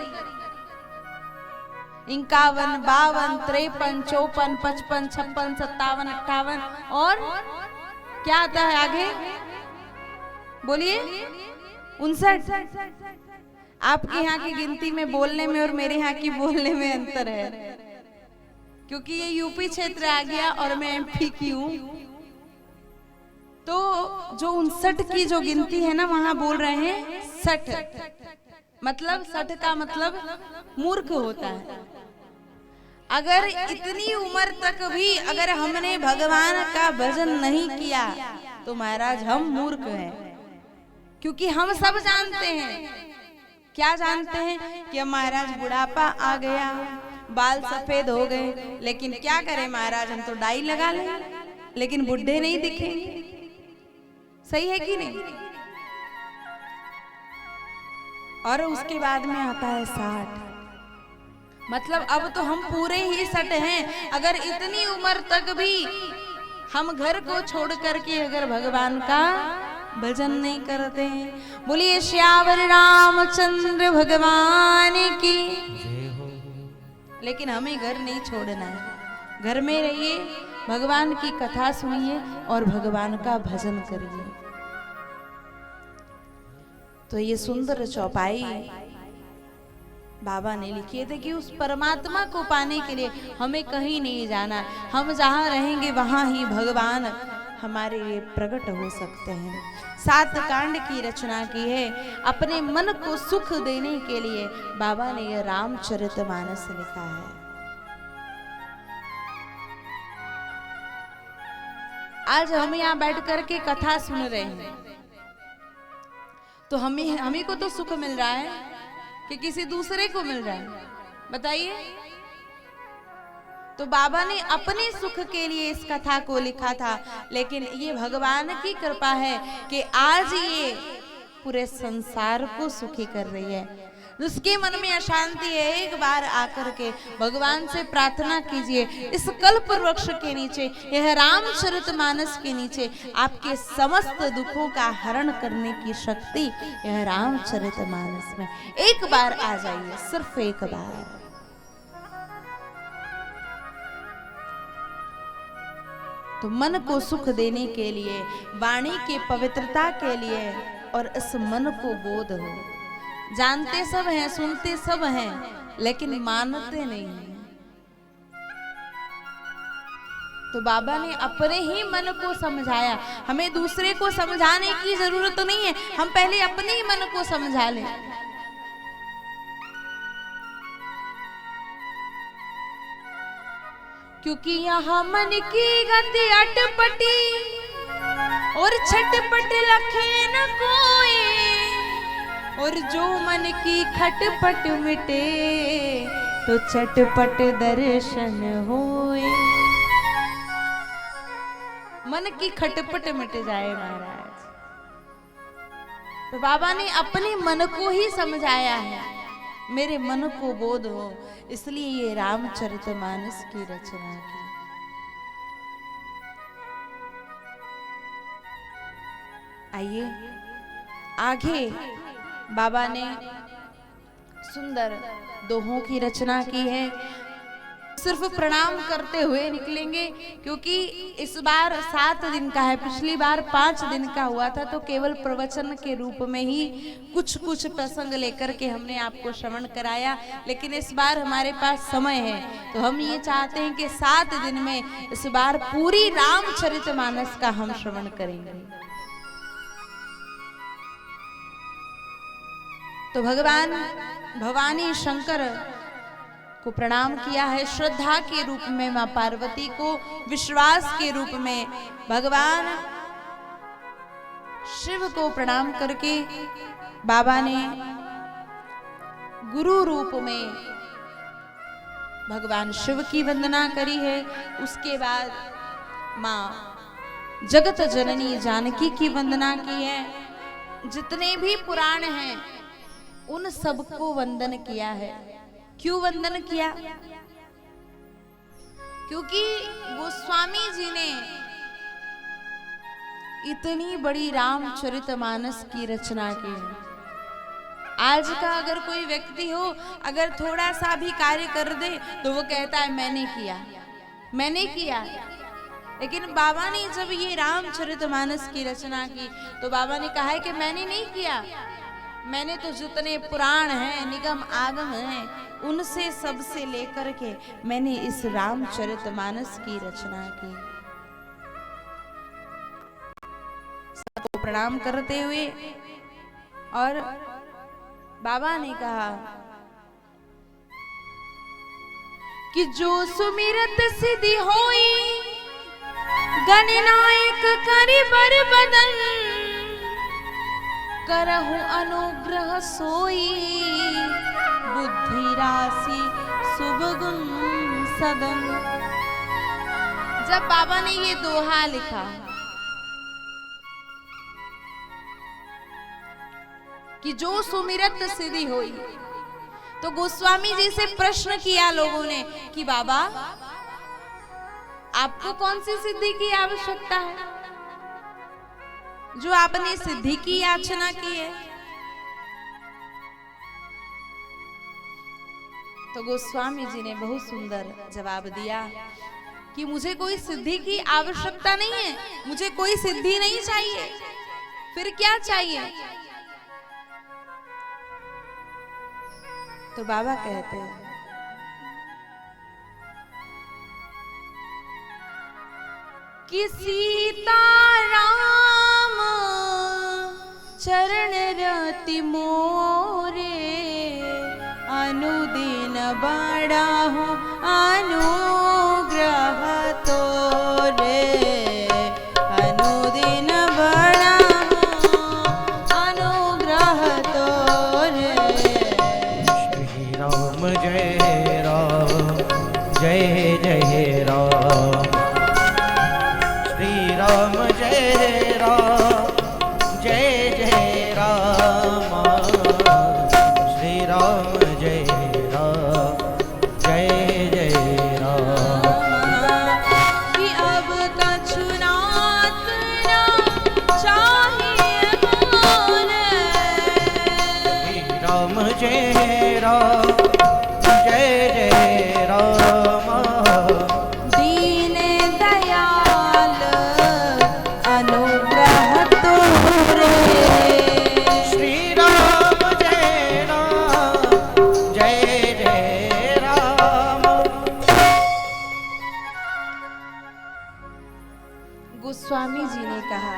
51, 52, 53, 54, 55, 56, 57, 58 और क्या आता है आगे, बोलिए 59। आपके यहाँ की गिनती में बोलने में और मेरे यहाँ की बोलने में अंतर है, क्योंकि ये यूपी क्षेत्र आ गया और मैं एमपी की हूँ। तो जो 59 की जो गिनती है ना, वहां बोल रहे हैं 60, मतलब 60 का मतलब मूर्ख होता है। अगर इतनी उम्र तक भी अगर हमने भगवान का भजन नहीं किया तो महाराज हम मूर्ख हैं। क्योंकि हम सब जानते हैं, क्या जानते हैं कि महाराज बुढ़ापा आ गया, बाल सफेद हो गए, लेकिन क्या करें महाराज, हम तो डाई लगा लें लेकिन बुढ़े नहीं दिखेंगे। सही है कि नहीं? और उसके बाद में आता है 60, मतलब अब तो हम पूरे ही सट हैं। अगर इतनी उम्र तक भी हम घर को छोड़ करके अगर भगवान का भजन नहीं करते हैं। बोलिए श्यावर रामचंद्र भगवान की। लेकिन हमें घर नहीं छोड़ना है, घर में रहिए, भगवान की कथा सुनिए और भगवान का भजन करिए। तो ये सुंदर चौपाई बाबा ने लिखी थे कि उस परमात्मा को पाने के लिए हमें कहीं नहीं जाना, हम जहाँ रहेंगे वहाँ ही भगवान हमारे लिए प्रकट हो सकते हैं। 7 कांड की रचना की है, अपने मन को सुख देने के लिए बाबा ने यह रामचरितमानस लिखा है। आज हम यहाँ बैठ करके कथा सुन रहे हैं तो हमें को तो सुख मिल रहा है कि किसी दूसरे को मिल रहा है, बताइए। तो बाबा ने अपने सुख के लिए इस कथा को लिखा था, लेकिन ये भगवान की कृपा है कि आज ये पूरे संसार को सुखी कर रही है। जिसके मन में अशांति है, एक बार आकर के भगवान से प्रार्थना कीजिए। इस कल्प वृक्ष के नीचे, यह रामचरितमानस के नीचे आपके समस्त दुखों का हरण करने की शक्ति यह रामचरितमानस में। एक बार आ जाइए, सिर्फ एक बार। तो मन को सुख देने के लिए, वाणी के पवित्रता के लिए, और इस मन को बोध हो। जानते सब हैं, सुनते सब हैं, लेकिन मानते नहीं हैं। तो बाबा ने अपने ही मन को समझाया। हमें दूसरे को समझाने की जरूरत नहीं है, हम पहले अपने ही मन को समझा लें। क्योंकि यहाँ मन की गति अटपटी और छटपट लखे न कोई, और जो मन की खटपट मिटे तो चटपट दर्शन होए। मन की खटपट मिट जाए महाराज। तो बाबा ने अपने मन को ही समझाया है, मेरे मन को बोध हो, इसलिए ये रामचरितमानस की रचना की। आइए आगे बाबा ने सुंदर दोहों की रचना की है। सिर्फ प्रणाम करते हुए निकलेंगे, क्योंकि इस बार 7 दिन का है, पिछली बार 5 दिन का हुआ था, तो केवल प्रवचन के रूप में ही कुछ कुछ प्रसंग लेकर के हमने आपको श्रवण कराया। लेकिन इस बार हमारे पास समय है, तो हम ये चाहते हैं कि 7 दिन में इस बार पूरी रामचरितमानस का हम श्रवण करेंगे। तो भगवान भवानी शंकर को प्रणाम किया है, श्रद्धा के रूप में मां पार्वती को, विश्वास के रूप में भगवान शिव को प्रणाम करके बाबा ने गुरु रूप में भगवान शिव की वंदना करी है। उसके बाद मां जगत जननी जानकी की वंदना की है। जितने भी पुराण हैं उन सबको वंदन किया है। क्यों वंदन किया? क्योंकि गोस्वामी जी ने इतनी बड़ी रामचरितमानस की रचना की है। आज का अगर कोई व्यक्ति हो, अगर थोड़ा सा भी कार्य कर दे तो वो कहता है मैंने किया, मैंने किया। लेकिन बाबा ने जब ये रामचरितमानस की रचना की तो बाबा ने कहा है कि मैंने नहीं किया, मैंने तो जितने पुराण हैं, निगम आगम हैं, उनसे सबसे लेकर के मैंने इस रामचरितमानस की रचना की। सबको प्रणाम करते हुए और बाबा ने कहा कि जो सुमिरत सिद्धि होई गणनायक करि बर बदन करहु अनुग्रह सोई बुद्धि राशि शुभ गुण सदन। जब बाबा ने ये दोहा लिखा कि जो सुमिरत सिद्धि होई, तो गोस्वामी जी से प्रश्न किया लोगों ने कि बाबा आपको कौन सी सिद्धि की आवश्यकता है जो आपने सिद्धि की याचना की है? तो गोस्वामी जी ने बहुत सुंदर जवाब दिया कि मुझे कोई सिद्धि की आवश्यकता नहीं है, मुझे कोई सिद्धि नहीं चाहिए, फिर क्या चाहिए? तो बाबा कहते हैं कि सीता राम चरण रति मोरे अनुदिन बड़ा हूँ अनुग्रह तोरे अनुदिन बड़ा हूँ अनुग्रह तोरे। श्री राम जय राम जय जय राम श्री राम जय राम जय जय राम श्री राम जय राम जय जय राम। कि अब कछु नाथ ना चाहिए मोरे श्री राम जय राम जय जय राम दीन दयाल अनुग्रह तोरे। श्री राम जय जय राम। गोस्वामी जी ने कहा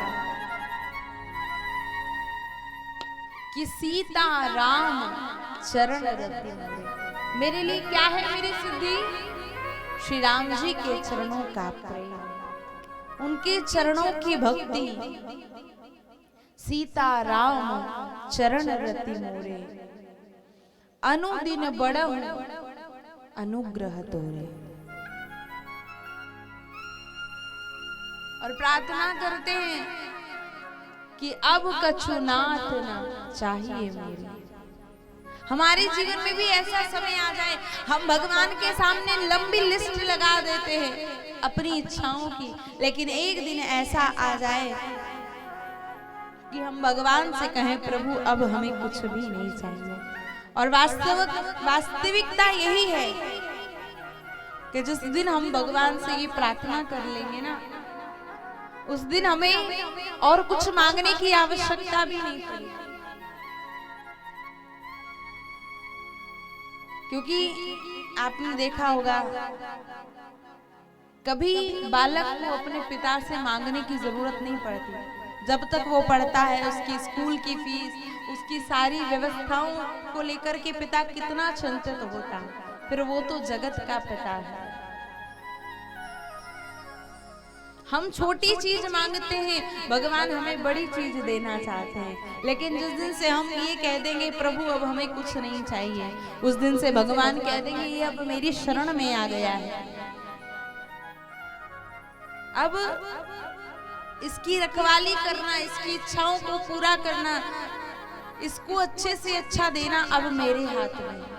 कि सीता राम चरण रति मोरे, मेरे लिए क्या है मेरी सिद्धि? श्री राम जी के चरणों का प्रेम, उनके चरणों की भक्ति। सीता राम चरण रति मोरे अनुदिन बड़हु अनुग्रह तोरे। और प्रार्थना करते हैं कि अब कछु नाथ न चाहिए मेरे। हमारे जीवन में भी ऐसा समय आ जाए, हम भगवान के सामने लंबी लिस्ट लगा देते हैं अपनी इच्छाओं की, लेकिन एक दिन ऐसा आ जाए कि हम भगवान से कहें प्रभु अब हमें कुछ भी नहीं चाहिए। और वास्तविकता यही है कि जिस दिन हम भगवान से ये प्रार्थना कर लेंगे ना, उस दिन हमें और कुछ मांगने की आवश्यकता भी नहीं पड़ेगी। क्योंकि आपने देखा होगा कभी बालक को अपने पिता से मांगने की जरूरत नहीं पड़ती। जब तक वो पढ़ता है, उसकी स्कूल की फीस, उसकी सारी व्यवस्थाओं को लेकर के पिता कितना चिंतित होता है, फिर वो तो जगत का पिता है। हम छोटी चीज मांगते हैं, भगवान हमें बड़ी चीज देना चाहते हैं। लेकिन जिस दिन से हम ये कह देंगे प्रभु अब हमें कुछ नहीं चाहिए, उस दिन से भगवान कह देंगे ये अब मेरी शरण में आ गया है, अब इसकी रखवाली करना, इसकी इच्छाओं को पूरा करना, इसको अच्छे से अच्छा देना अब मेरे हाथ में है।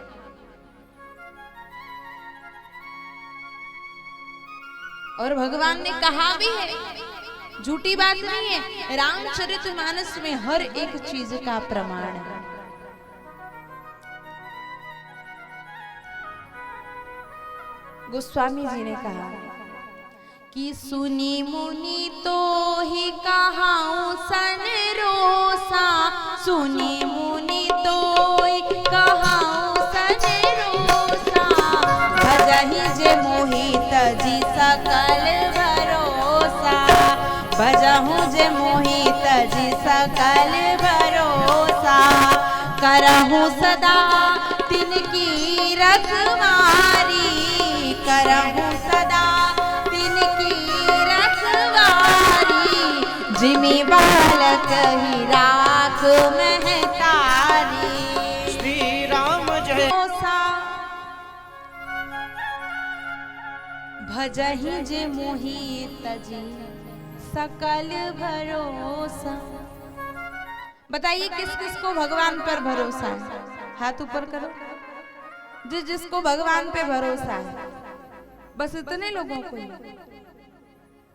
और भगवान ने कहा भी है, झूठी बात नहीं है, रामचरितमानस में हर एक चीज का प्रमाण है। गोस्वामी जी ने कहा कि सुनी मुनि तो ही कहाऊं सन रोसा, सुनी मुनि तो ही कहाऊं सन रोसा, भजहि जे मोहित जी सकल भरोसा, भजहु जे मोहित जी सकल भरोसा, करहु सदा तिनकी रखवारी, बालक ही राख महतारी। श्री राम जय भजहि जे मोहि तजी सकल भरोसा। बताइए किस किस को भगवान पर भरोसा है? हाथ ऊपर करो। जिसको भगवान पे भरोसा है, बस इतने लोगों को ही,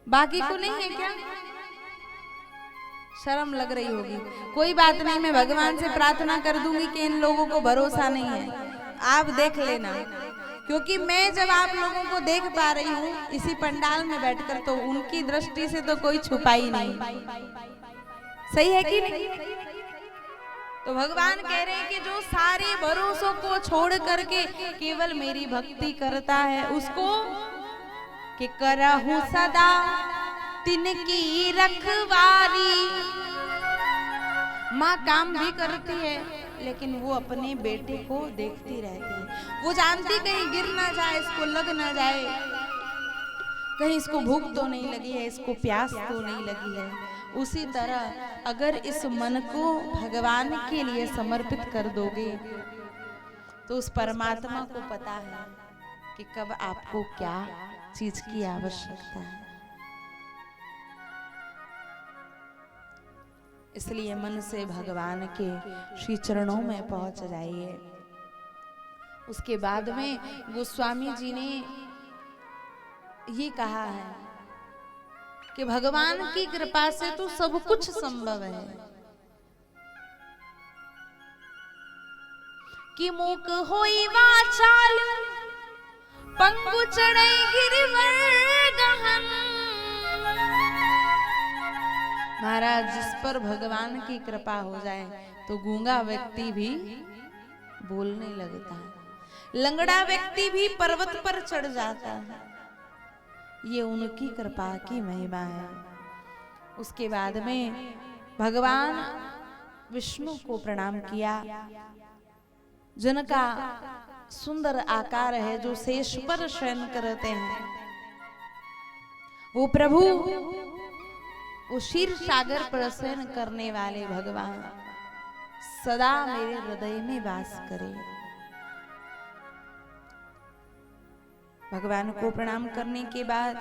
बाकी को नहीं है क्या? शर्म लग रही होगी। कोई बात नहीं, मैं भगवान से प्रार्थना कर दूंगी कि इन लोगों को भरोसा नहीं है, आप देख लेना। क्योंकि मैं जब आप लोगों को देख पा रही हूँ इसी पंडाल में बैठकर, तो उनकी दृष्टि से तो कोई छुपा ही नहीं। सही है कि नहीं? तो भगवान कह रहे हैं कि जो सारे भरोसों को छोड़ करके केवल मेरी भक्ति करता है, उसको कि करहूं सदा तिनकी रखवारी। माँ काम भी करती है लेकिन वो अपने बेटे को देखती रहती है। वो जानती कहीं गिर ना जाए, इसको लग ना जाए, कहीं इसको भूख तो नहीं लगी है, इसको प्यास तो नहीं लगी है। उसी तरह अगर इस मन को भगवान के लिए समर्पित कर दोगे तो उस परमात्मा को पता है कि कब आपको क्या चीज की आवश्यकता है। इसलिए मन से भगवान के श्री चरणों में पहुंच जाइए। उसके बाद में गोस्वामी जी ने ये कहा है कि भगवान की कृपा से तो सब कुछ संभव है। कि मूक होई वाचाल पंगु चढ़े गिरिवर गहन। महाराज, जिस पर भगवान की कृपा हो जाए तो गूंगा व्यक्ति भी बोलने लगता है, लंगड़ा व्यक्ति भी पर्वत पर चढ़ जाता है। ये उनकी कृपा की महिमा है। उसके बाद में भगवान विष्णु को प्रणाम किया, जिनका सुंदर आकार है, जो शेष पर शयन करते हैं। वो प्रभु, वो क्षीर सागर पर शयन करने वाले भगवान सदा मेरे हृदय में वास करे। भगवान को प्रणाम करने के बाद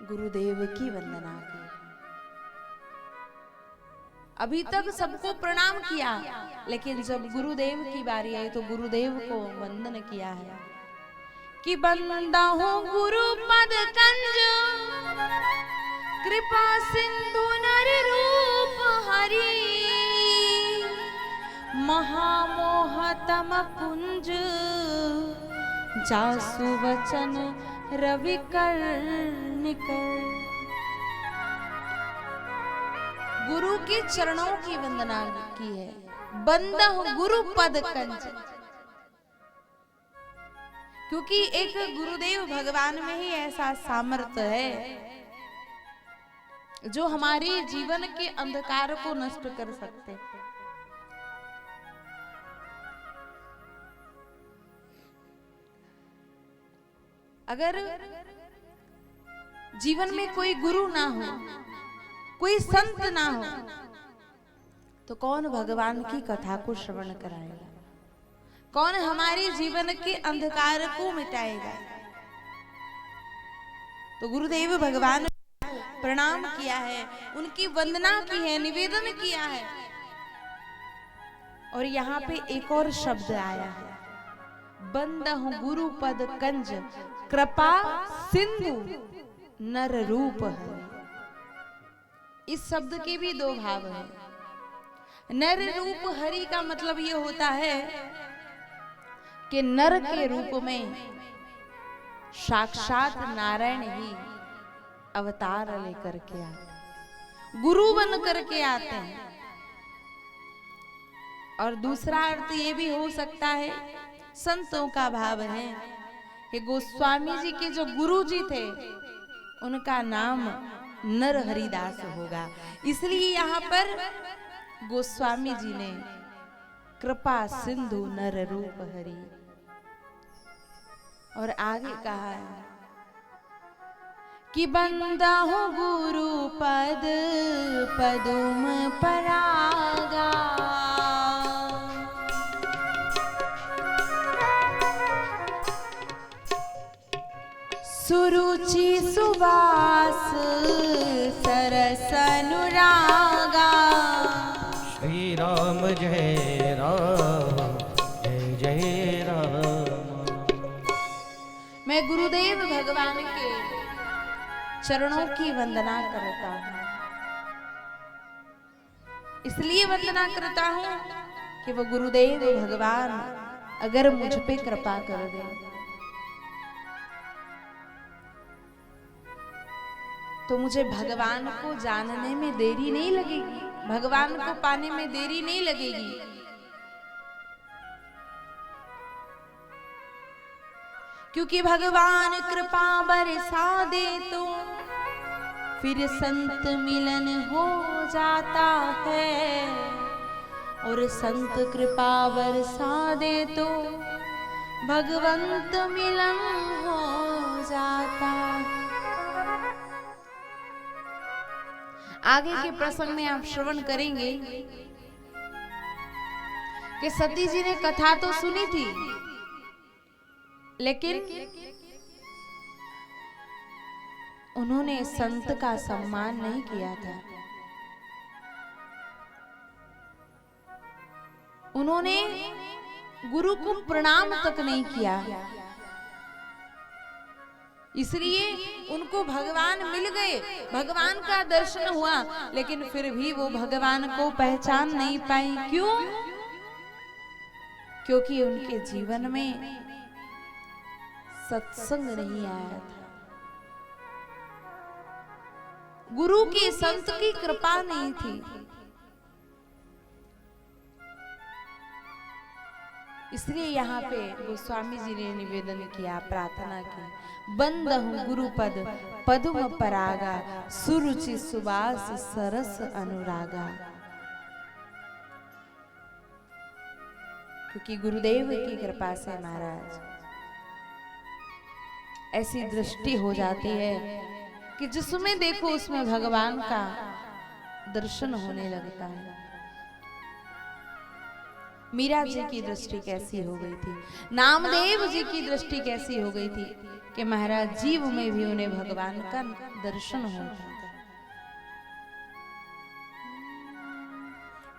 गुरुदेव की वंदना की। अभी तक सबको प्रणाम किया, लेकिन जब गुरुदेव की बारी आई तो गुरुदेव को वंदन किया है कि बंदा हूँ गुरु पद कंज, कृपा सिंधु नर रूप हरि, महामोहतम कुंज, जासु वचन रवि कर निकर। गुरु के चरणों की वंदना की है। बंदा गुरु पद कंज, क्योंकि एक गुरुदेव भगवान में ही ऐसा सामर्थ्य है जो हमारे जीवन के अंधकार को नष्ट कर सकते हैं। अगर जीवन में कोई गुरु ना हो, कोई संत ना हो, तो कौन भगवान की कथा को श्रवण कराएगा? कौन हमारे जीवन के अंधकार को मिटाएगा? तो गुरुदेव भगवान को प्रणाम किया है, उनकी वंदना की है, निवेदन किया है। और यहाँ पे एक और शब्द आया है, बंदहु गुरु पद कंज, कृपा सिंधु नर रूप है। इस शब्द के भी दो भाव हैं। नर रूप हरि का मतलब ये होता है कि नर के रूप में साक्षात नारायण ही अवतार लेकर के आते, गुरु बन करके आते हैं। और दूसरा अर्थ ये भी हो सकता है, संतों का भाव है कि गोस्वामी जी के जो गुरु जी थे उनका नाम नर हरिदास होगा, इसलिए यहाँ पर गोस्वामी जी ने कृपा सिंधु नर रूप हरि। और आगे कहा है कि बंदा हूँ गुरु पद पदुम परागा। सुरुचि सुवास सरस अनुरागा। श्री राम जय राम जय जय राम। मैं गुरुदेव भगवान के चरणों की वंदना करता हूँ। इसलिए वंदना करता हूँ कि वो गुरुदेव भगवान अगर मुझ पे कृपा कर दे तो मुझे भगवान को जानने में देरी नहीं लगेगी, भगवान को पाने में देरी नहीं लगेगी। क्योंकि भगवान कृपा बरसा दे तो फिर संत मिलन हो जाता है, और संत कृपा बरसा दे तो भगवंत मिलन हो जाता है। आगे के प्रसंग में आप श्रवण करेंगे कि सती जी ने कथा तो सुनी थी, लेकिन उन्होंने संत का सम्मान नहीं किया था। उन्होंने गुरु को प्रणाम तक नहीं किया, इसलिए उनको भगवान मिल गए, भगवान का दर्शन हुआ, लेकिन फिर भी वो भगवान को पहचान नहीं पाई। क्यों? क्योंकि उनके जीवन में सत्संग नहीं आया था, गुरु की संत की कृपा नहीं थी। इसलिए यहाँ पे गोस्वामी जी ने निवेदन किया, प्रार्थना की, बंद हूँ गुरु पद पदुम परागा, सुरुचि सुवास सरस अनुरागा। क्योंकि गुरुदेव की कृपा से महाराज ऐसी दृष्टि हो जाती है कि जिसमें देखो उसमें भगवान का दर्शन होने लगता है। मीरा जी की दृष्टि कैसी हो गई थी, नामदेव जी की दृष्टि कैसी हो गई थी कि महाराज जीव में भी उन्हें भगवान का दर्शन होता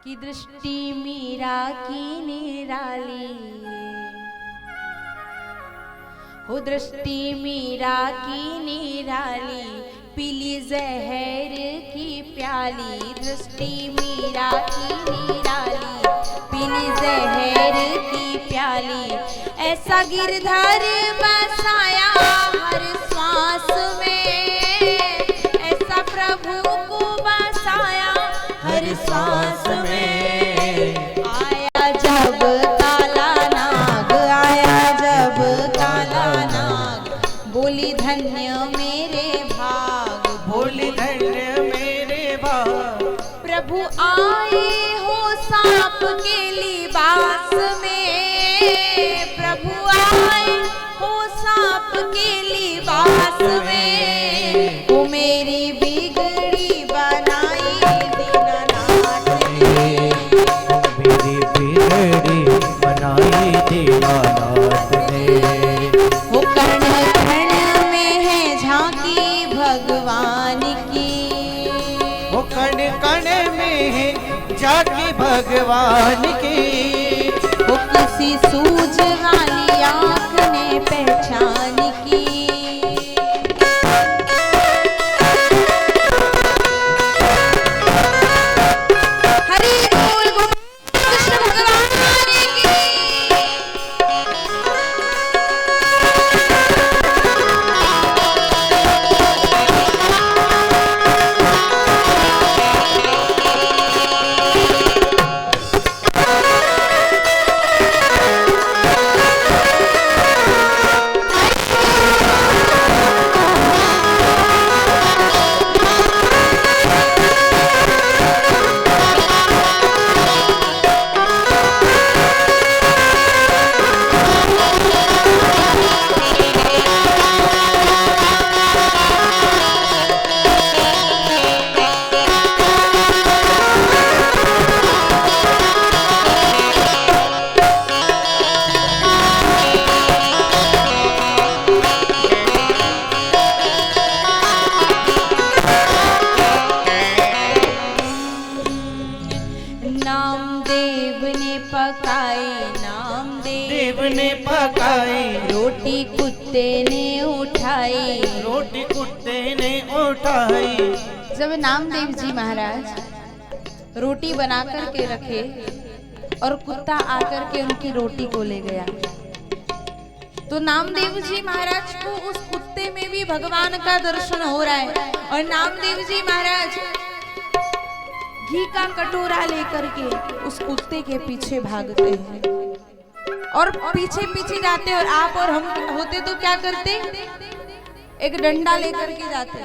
की दृष्टि मीरा की निराली हो, दृष्टि मीरा की निराली, पीली जहर की प्याली, दृष्टि मीरा की निराली, पीली जहर की प्याली। ऐसा गिरधर बसाया हर श्वास में, ऐसा प्रभु को बसाया हर श्वास में। आया जब काला नाग, आया जब काला नाग, बोली धन्य मेरे भाग, बोली धन्य मेरे भाग। प्रभु आए हो सांप के लिबास में, प्रभु आए हो सांप के लिबास में। वो मेरी बिगड़ी बनाई दीनानाथ ने, मेरी बिगड़ी बनाई दीनानाथ ने। वो कण कण में है झांकी भगवान की, वो कण कण में है झांकी भगवान की। वो किसी सूझ वाली आंख ने पहचान की। हरि बोल गोपाल कृष्ण भगवान की। नामदेव ने पकाई, देव ने पकाई, रोटी कुत्ते ने उठाई, रोटी कुत्ते ने उठाई। जब नामदेव जी महाराज रोटी बना कर के रखे और कुत्ता आकर के उनकी रोटी को ले गया, तो नामदेव जी महाराज को उस कुत्ते में भी भगवान का दर्शन हो रहा है। और नामदेव जी महाराज घी का कटोरा लेकर के उस कुत्ते के पीछे भागते हैं और पीछे पीछे जाते। और आप और हम होते तो क्या करते, एक डंडा लेकर के जाते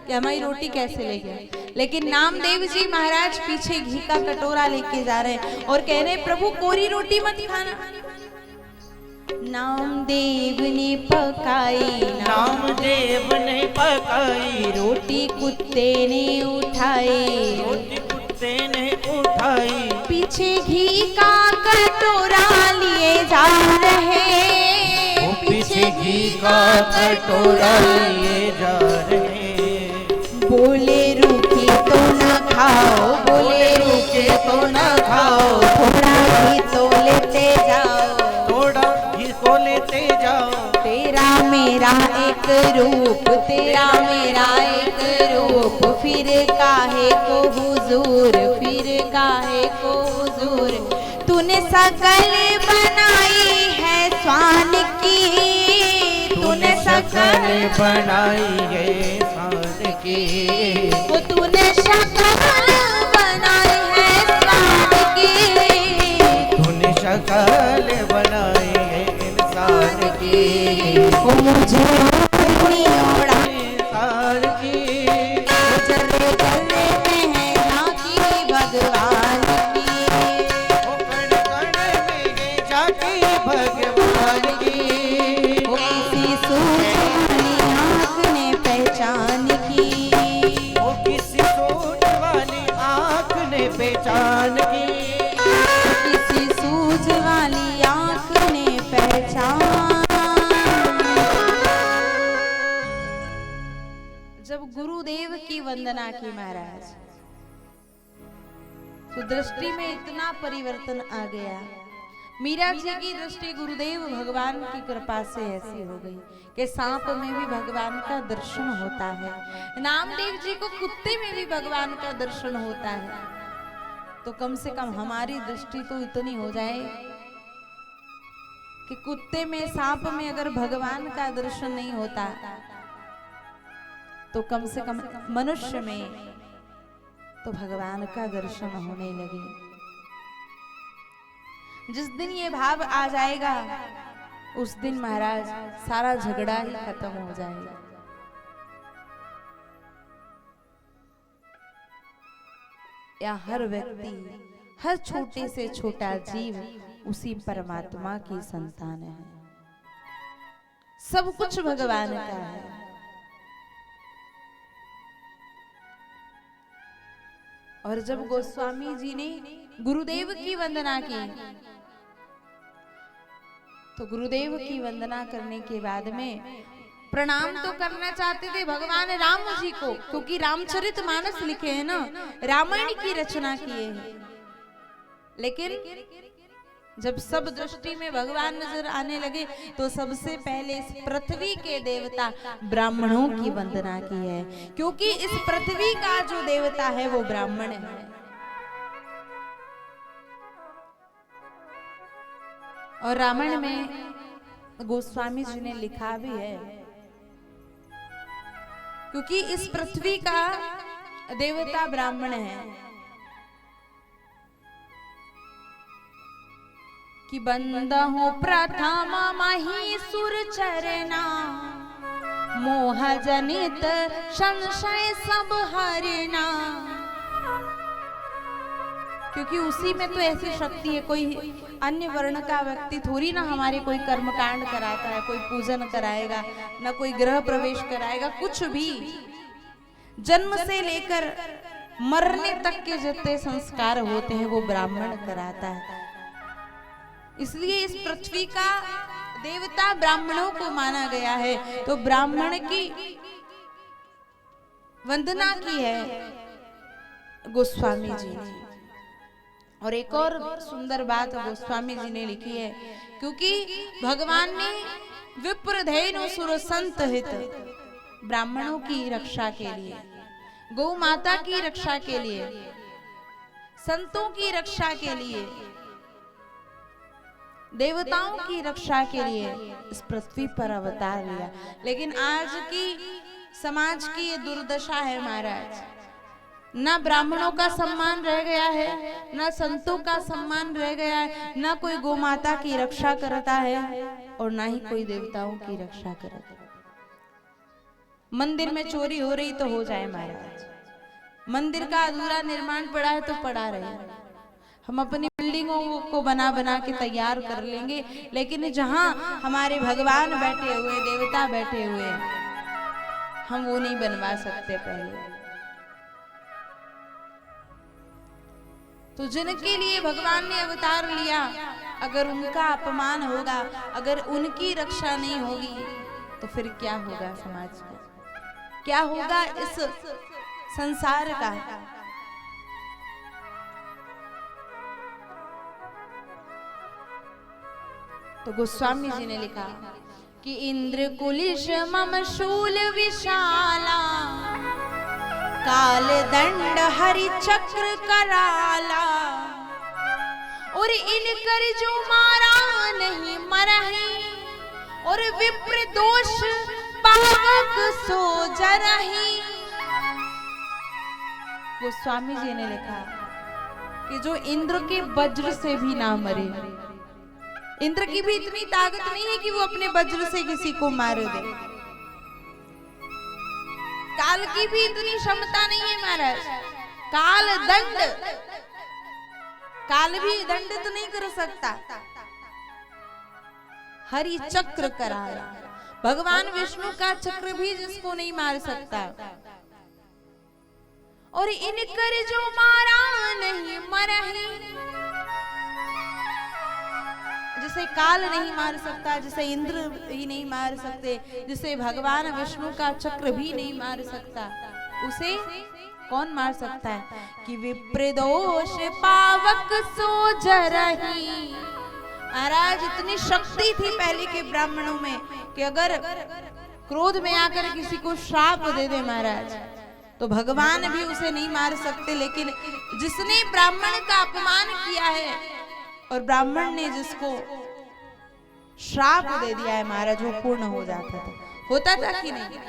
कि हमारी रोटी कैसे ले गया। लेकिन नामदेव जी महाराज पीछे घी का कटोरा लेके जा रहे हैं और कह रहे प्रभु कोरी रोटी मत खाना। नामदेव ने पकाई, नामदेव ने पकाई, रोटी कुत्ते ने उठाई, रोटी कुत्ते ने उठाई। पीछे घी का कटोरा लिए जा रहे, पीछे घी का कटोरा लिए जा रहे। बोले रूखी तो न खाओ, बोले रूखे तो न खाओ, थोड़ा घी तो लेते जाओ, थोड़ा घी तो लेते जाओ। तेरा मेरा एक रूप, तेरा मेरा एक रूप, फिर काहे को हुजूर, फिर काहे को हुजूर। तूने सकल बनाई है स्वान की, तूने सकल बनाई है स्वान की, वो तूने शकल बनाई है स्वान की, तूने शकल बनाई है इंसान की। वो मुझे ओढ़ा इंसान की, जर्रे जर्रे में है झांकी भगवान की, वो कण कण में है झांकी भगवान की। वो किसी सूझ वाली आँख ने पहचान की, वो किसी सोच वाली आँख ने पहचान की, किसी सूझ वाली आँख ने पहचान। जब गुरुदेव की वंदना की महाराज, तो दृष्टि में इतना परिवर्तन आ गया। मीरा जी की दृष्टि गुरुदेव भगवान की कृपा से ऐसी हो गई कि सांप में भी भगवान का दर्शन होता है, नामदेव जी को कुत्ते में भी भगवान का दर्शन होता है। तो कम से कम हमारी दृष्टि तो इतनी हो जाए कि कुत्ते में सांप में अगर भगवान का दर्शन नहीं होता तो कम से कम मनुष्य में तो भगवान का दर्शन होने लगे। जिस दिन ये भाव आ जाएगा उस दिन महाराज सारा झगड़ा ही खत्म हो जाएगा। या हर व्यक्ति, हर छोटे से छोटा जीव उसी परमात्मा की संतान है, सब कुछ भगवान का है। और जब गोस्वामी जी ने गुरुदेव की वंदना की तो गुरुदेव की वंदना करने के बाद में प्रणाम तो करना चाहते थे भगवान राम जी को, क्योंकि रामचरितमानस लिखे हैं ना, रामायण की रचना किए हैं। लेकिन जब सब दृष्टि में भगवान नजर आने लगे तो सबसे पहले इस पृथ्वी के देवता ब्राह्मणों की वंदना की है, क्योंकि इस पृथ्वी का जो देवता है वो ब्राह्मण है। और रामायण में गोस्वामी जी ने लिखा भी है, क्योंकि इस पृथ्वी का देवता ब्राह्मण है, कि बंदा हो प्रथम महीसुर चरना, मोह जनित संशय सब हरना। क्योंकि उसी में तो ऐसी शक्ति है, कोई अन्य वर्ण का व्यक्ति थोड़ी ना हमारे कोई कर्म कांड कराता है, कोई पूजन कराएगा, ना कोई ग्रह प्रवेश कराएगा, कुछ भी। जन्म से लेकर मरने तक के जितने संस्कार होते हैं वो ब्राह्मण कराता है। इसलिए इस पृथ्वी का देवता ब्राह्मणों को माना गया है। तो ब्राह्मण की वंदना की है गोस्वामी जी ने। और एक और सुंदर बात गोस्वामी जी ने लिखी है, क्योंकि भगवान ने विप्रधेनु सुर संत हित, ब्राह्मणों की रक्षा के लिए, गौ माता की रक्षा के लिए, संतों की रक्षा के लिए, देवताओं की रक्षा के लिए इस पृथ्वी पर अवतार लिया। लेकिन आज की समाज की ये दुर्दशा है महाराज, ना ब्राह्मणों का सम्मान रह गया है, ना संतों का सम्मान रह गया है, ना कोई गोमाता की रक्षा करता है और ना ही कोई देवताओं की रक्षा करता है। मंदिर में चोरी हो रही तो हो जाए महाराज, मंदिर का अधूरा निर्माण पड़ा है तो पड़ा रहे, हम अपनी बिल्डिंगों को बना बना के तैयार कर लेंगे, लेकिन जहां हमारे भगवान बैठे हुए, देवता बैठे हुए, हम वो नहीं बनवा सकते पहले। तो जिनके लिए भगवान ने अवतार लिया, अगर उनका अपमान होगा, अगर उनकी रक्षा नहीं होगी, तो फिर क्या होगा समाज का, क्या होगा इस संसार का। तो गोस्वामी जी ने लिखा कि इंद्र कुलिश मम शूल विशाला, काल दंड हरि चक्र कराला, और इनकर जो मारा नहीं मरही, और विप्र दोष पावक सो जरही। गोस्वामी जी ने लिखा कि जो इंद्र के वज्र से भी ना मरे, इंद्र की भी इतनी ताकत नहीं है कि वो अपने वज्र से किसी को मार दे, काल की भी इतनी क्षमता नहीं है महाराज। काल दंड, काल भी दंडित नहीं कर सकता। हरि चक्र कराया, भगवान विष्णु का चक्र भी जिसको नहीं मार सकता। और इनकर जो मारा नहीं मरही, जिसे काल नहीं मार सकता, जिसे इंद्र ही नहीं मार सकते, जिसे भगवान विष्णु का चक्र भी नहीं मार सकता, उसे कौन मार सकता है? कि विप्रदोष पावक सो जरही। महाराज इतनी शक्ति थी पहले के ब्राह्मणों में कि अगर क्रोध में आकर किसी को श्राप दे दे महाराज, तो भगवान भी उसे नहीं मार सकते। लेकिन जिसने ब्राह्मण का अपमान किया है और ब्राह्मण ने जिसको श्राप दे दिया है महाराज, वो पूर्ण हो जाता था, होता था कि नहीं?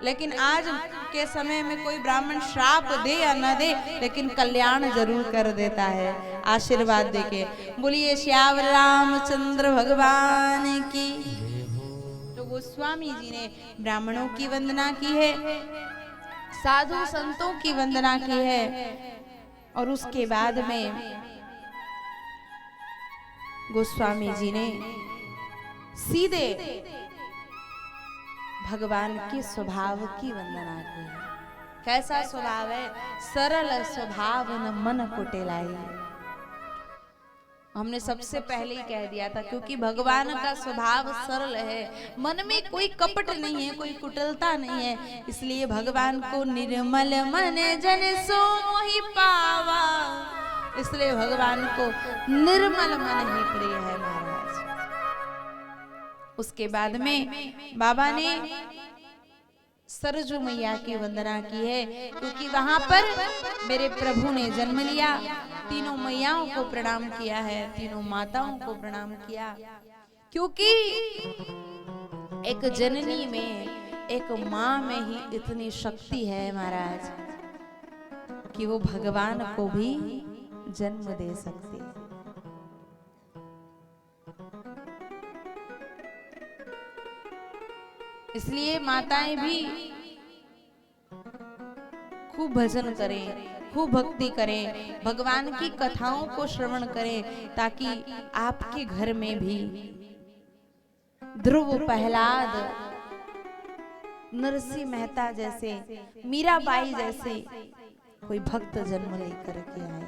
लेकिन आज के समय में कोई ब्राह्मण श्राप दे या न दे, लेकिन कल्याण जरूर कर देता है आशीर्वाद देके। बोलिए श्याम रामचंद्र भगवान की। तो गोस्वामी जी ने ब्राह्मणों की वंदना की है, साधु संतों की वंदना की है, और उसके बाद में गोस्वामी जी ने सीधे भगवान के स्वभाव की वंदना की है। कैसा स्वभाव है? सरल स्वभाव न मन कुटिलाई। हमने सबसे पहले ही कह दिया था, क्योंकि भगवान का स्वभाव सरल है, मन में कोई कपट नहीं है, कोई कुटिलता नहीं है, इसलिए भगवान को निर्मल मन जन सो मोहि पावा, इसलिए भगवान को निर्मल मन ही प्रिय है महाराज। उसके बाद में बाबा ने सरजू मैया की वंदना की है, क्योंकि वहां पर मेरे प्रभु ने जन्म लिया। तीनों मैयाओं को प्रणाम किया है, तीनों माताओं को प्रणाम किया, क्योंकि एक जननी में, एक माँ में ही इतनी शक्ति है महाराज कि वो भगवान को भी जन्म दे सकती है। इसलिए माताएं भी खूब भजन करें, खूब भक्ति करें, भगवान की कथाओं को श्रवण करें, ताकि आपके घर में भी ध्रुव, प्रहलाद, नरसिंह मेहता जैसे, मीराबाई जैसे कोई भक्त जन्म लेकर के आए।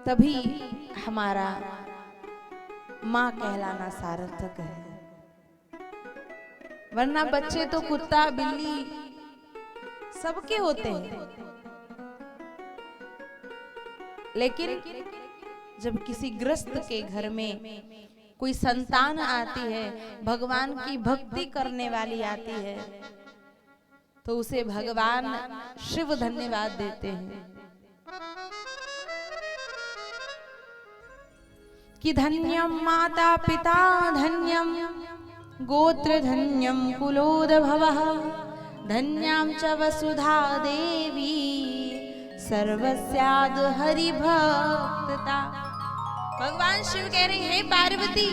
तभी हमारा माँ कहलाना सार्थक है, वरना बच्चे तो कुत्ता बिल्ली सबके होते हैं, लेकिन जब किसी ग्रस्त के घर में कोई संतान आती है, भगवान की भक्ति करने वाली आती है, तो उसे भगवान शिव धन्यवाद देते हैं कि धन्यम माता पिता धन्यम गोत्र धन्यम कुलोद्भवः धन्यां च वसुधा देवी सर्वस्याद् हरिभक्तता। भगवान शिव कह रहे हैं पार्वती,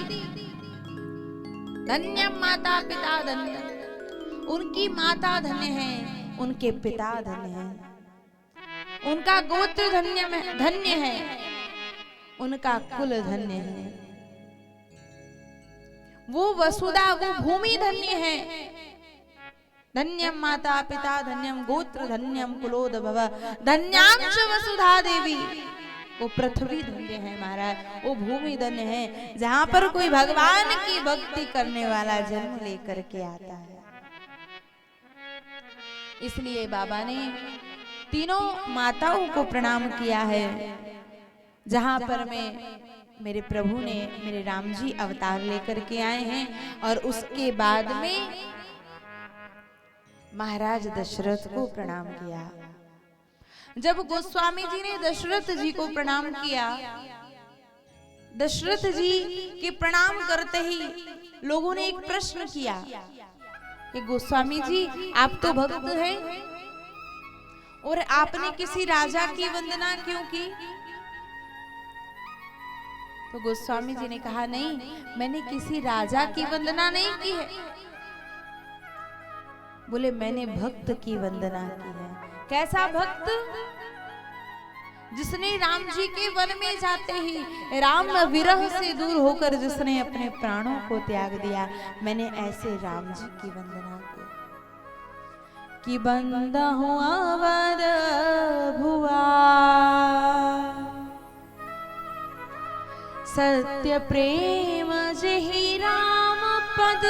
धन्यम माता पिता धन्य, उनकी माता धन्य है, उनके पिता धन्य है, उनका गोत्र धन्य है, उनका कुल धन्य है, वो वसुधा, वो भूमि धन्य है। धन्यम माता पिता धन्यम गोत्र धन्यम कुलोद्भव धन्यां च वसुधा देवी, वो पृथ्वी धन्य है महाराज, वो भूमि धन्य है जहां पर कोई भगवान की भक्ति करने वाला जन्म लेकर के आता है। इसलिए बाबा ने तीनों माताओं को प्रणाम किया है, जहां पर मेरे प्रभु ने, मेरे राम जी अवतार लेकर के आए हैं, और उसके बाद में महाराज दशरथ को प्रणाम किया। जब गोस्वामी जी ने दशरथ जी को प्रणाम किया, दशरथ जी के प्रणाम करते ही लोगों ने एक प्रश्न किया कि गोस्वामी जी आप तो भक्त हैं और आपने किसी राजा की वंदना क्यों की? तो गोस्वामी जी ने कहा नहीं, मैंने किसी राजा की वंदना नहीं की है। बोले मैंने भक्त की वंदना की है। कैसा भक्त? जिसने राम जी के वन में जाते ही राम विरह से दूर होकर जिसने अपने प्राणों को त्याग दिया, मैंने ऐसे राम जी की वंदना की। कि बंदा हुआ अवध भुआ सत्य प्रेम जहि राम पद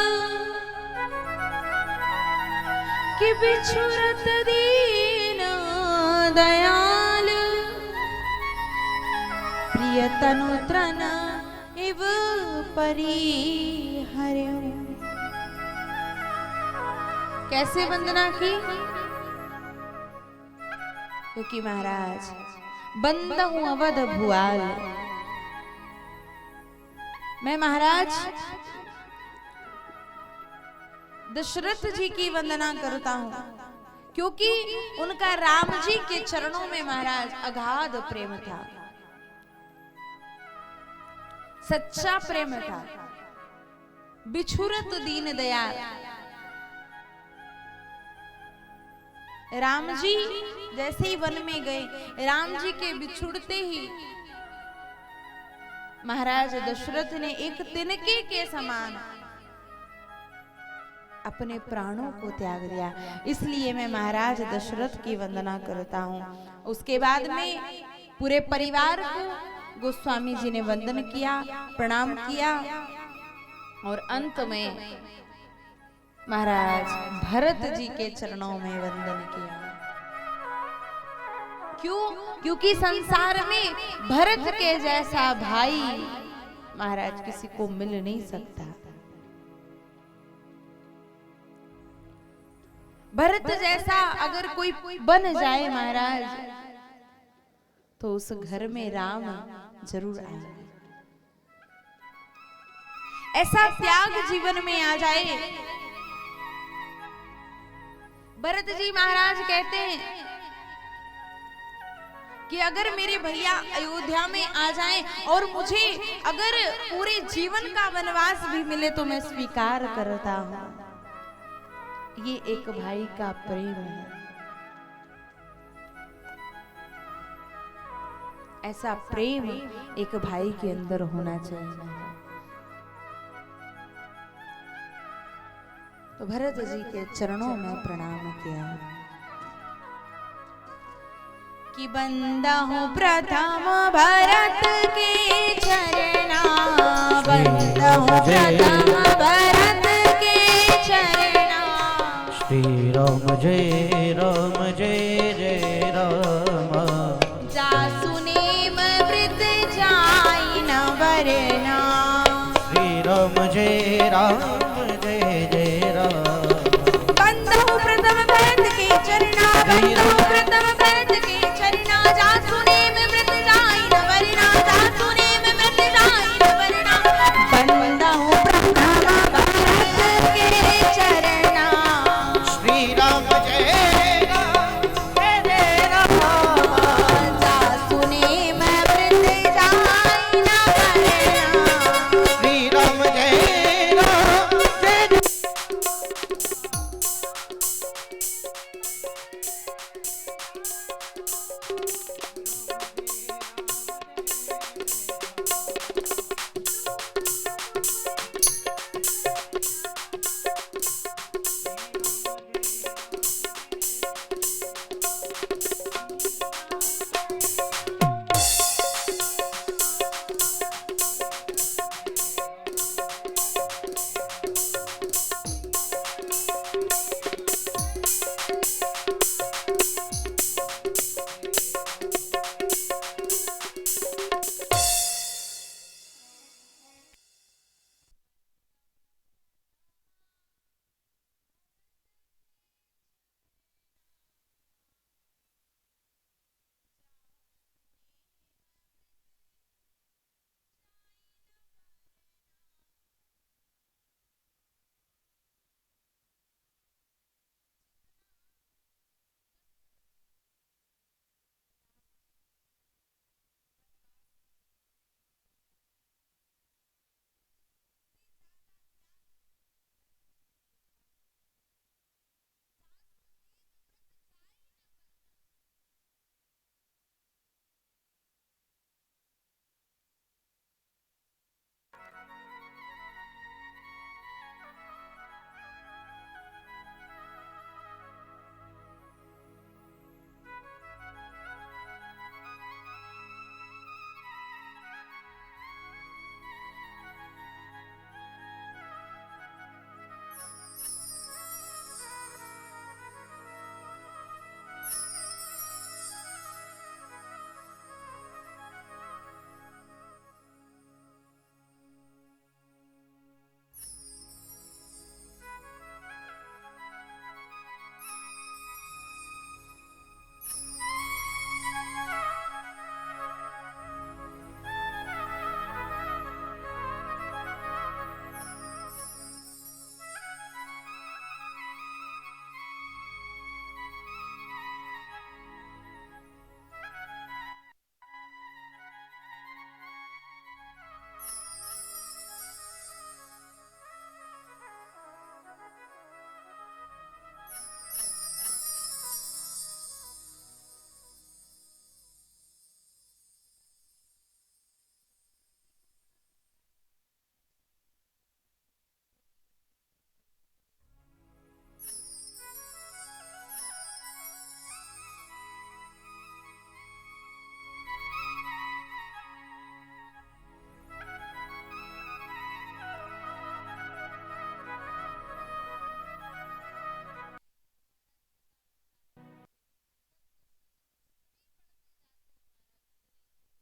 कि बिछुरत दीन दयाल प्रिय तनु त्रन इव परिहर्यु। कैसे वंदना की? क्योंकि महाराज बंदा हूं अवध भुआल, मैं महाराज दशरथ जी की वंदना करता हूं, क्योंकि उनका राम जी के चरणों में महाराज अगाध प्रेम था, सच्चा प्रेम था। बिछुरत दीन दयाल, राम जी जैसे ही वन में गए, राम जी के बिछुड़ते ही महाराज दशरथ ने एक तिनके के समान अपने प्राणों को त्याग दिया। इसलिए मैं महाराज दशरथ की वंदना करता हूँ। उसके बाद में पूरे परिवार को गोस्वामी जी ने वंदन किया, प्रणाम किया, और अंत में महाराज भरत जी के चरणों में वंदन किया। क्यों? क्योंकि संसार में भरत के जैसा भाई महाराज किसी को मिल नहीं सकता। भरत जैसा अगर कोई बन जाए महाराज, तो उस घर में राम जरूर आएंगे। ऐसा त्याग जीवन में आ जाए। भरत जी महाराज कहते हैं कि अगर मेरे भैया अयोध्या में आ जाएं और मुझे अगर पूरे जीवन का वनवास भी मिले तो मैं स्वीकार करता हूं। ये एक भाई का प्रेम है। ऐसा प्रेम एक भाई के अंदर होना चाहिए। तो भरत जी के चरणों में प्रणाम किया कि बंदा हूँ प्रथम भरत के चरणा, बंदा हूँ प्रथम भरत के चरणा। श्री राम जय राम जय राम। जासुनेम वृत जाई न वरना। श्री राम जय जय राम। बंधु प्रथम बैठ के चरना, बंधु प्रथम बैठ के चरना। जासुनेम वृत जाई न वरना, जासुनेम वृत जाई न वरना। बंधु प्रथम बैठ के चरना। श्री राम जय राम। जासुनेम वृत जाई न वरना। श्री राम जय राम।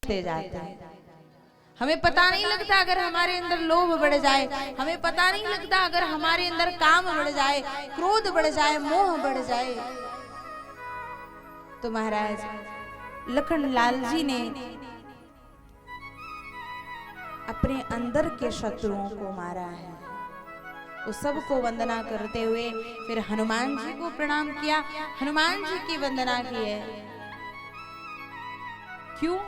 जाते हैं। हमें पता नहीं लगता अगर हमारे अंदर लोभ बढ़ जाए, हमें पता नहीं लगता अगर हमारे अंदर काम बढ़ जाए, क्रोध बढ़ जाए, मोह बढ़ जाए। तो महाराज लखनलाल जी ने अपने अंदर के शत्रुओं को मारा है। उस सबको वंदना करते हुए फिर हनुमान जी को प्रणाम किया, हनुमान जी की वंदना की है। क्यों?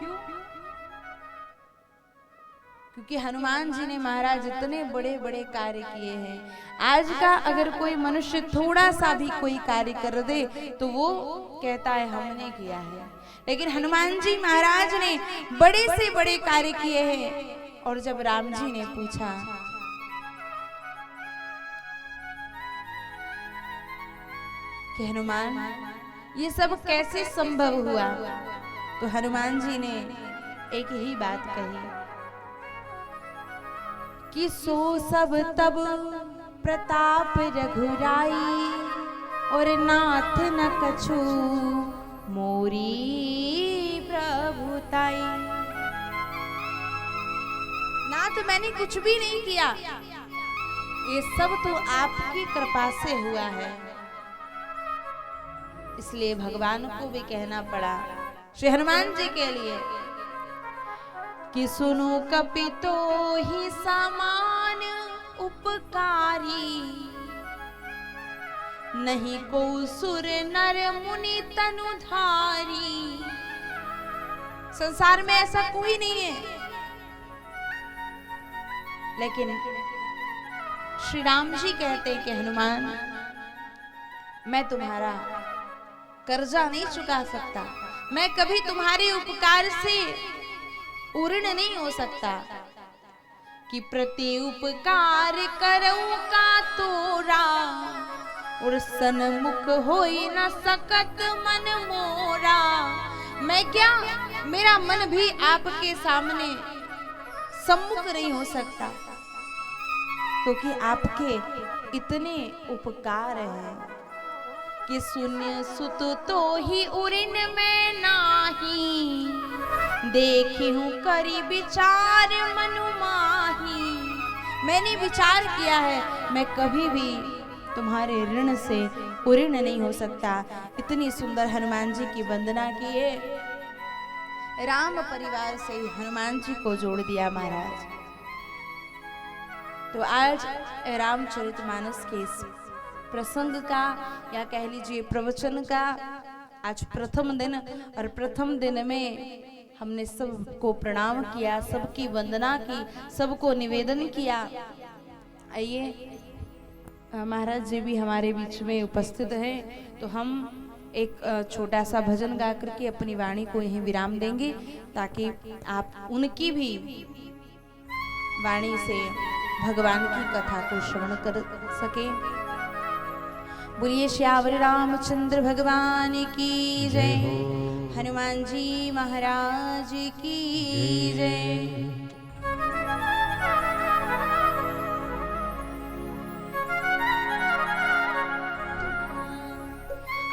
क्योंकि हनुमान जी ने महाराज इतने बड़े बड़े कार्य किए हैं। आज का अगर कोई मनुष्य थोड़ा सा भी कोई कार्य कर दे तो वो कहता है हमने किया है, लेकिन हनुमान जी महाराज ने बड़े से बड़े कार्य किए हैं। और जब राम जी ने पूछा कि हनुमान ये सब कैसे संभव हुआ, तो हनुमान जी ने एक ही बात कही कि सो सब तब प्रताप रघुराई और नाथ न कछु मोह मैंने कुछ भी नहीं किया, ये सब तो आपकी कृपा से हुआ है। इसलिए भगवान को भी कहना पड़ा श्री हनुमान जी के लिए कि सुनो कपितो ही समान उपकारी, नहीं को सुर नर मुनि तनुधारी। संसार में ऐसा कोई नहीं है, लेकिन श्री राम जी कहते हैं कि हनुमान, मैं तुम्हारा कर्जा नहीं चुका सकता, मैं कभी तुम्हारे उपकार से उऋण नहीं हो सकता कि प्रति उपकार करऊं का तोरा, और सन्मुख होई न सकत मन मोरा। मैं क्या, मेरा मन भी आपके सामने सम्मुख नहीं हो सकता, क्योंकि आपके इतने उपकार हैं कि शून्य सुत तो ही उऋण में नाही, देखी हूँ करी विचार मनु माही। मैंने विचार किया है, मैं कभी भी तुम्हारे ऋण से उऋण नहीं हो सकता। इतनी सुंदर हनुमान जी की वंदना किए, राम परिवार से हनुमान जी को जोड़ दिया महाराज। तो आज रामचरितमानस के इस प्रसंग का या कह लीजिए प्रवचन का आज प्रथम दिन, और प्रथम दिन में हमने सबको प्रणाम किया, सबकी वंदना की, सबको निवेदन किया। आइए महाराज जी भी हमारे बीच में उपस्थित हैं, तो हम एक छोटा सा भजन गा करके अपनी वाणी को यहीं विराम देंगे, ताकि आप उनकी भी वाणी से भगवान की कथा को श्रवण कर सके। बोलिए श्यावर रामचंद्र भगवान की जय, हनुमान जी महाराज की जय।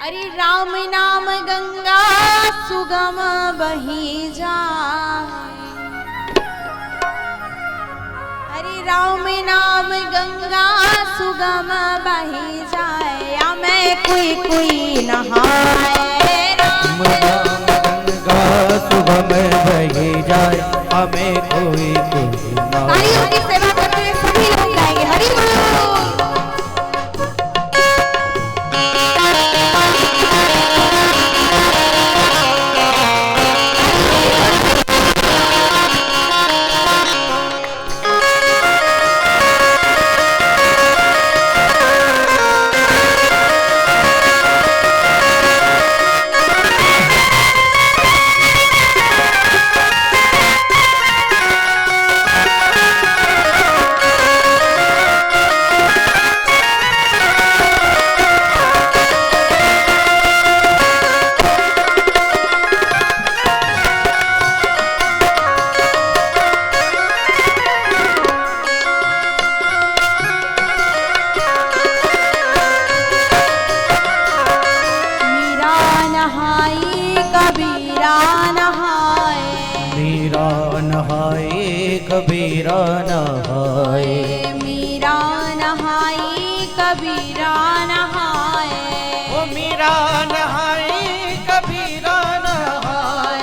अरे राम नाम गंगा सुगम बही जाए, अरे राम नाम गंगा सुगम बही जाए, या मैं कोई नहाए। राम नाम गंगा सुगम बही जाए, हमें कोई नहाए। की सेवा करते हुए सभी लोग गाएंगे हरि बोल। कबीरा नहाए, मीरा नहाई कबीरा नहाए, ओ मीरा नहाए कबीरा नहाए,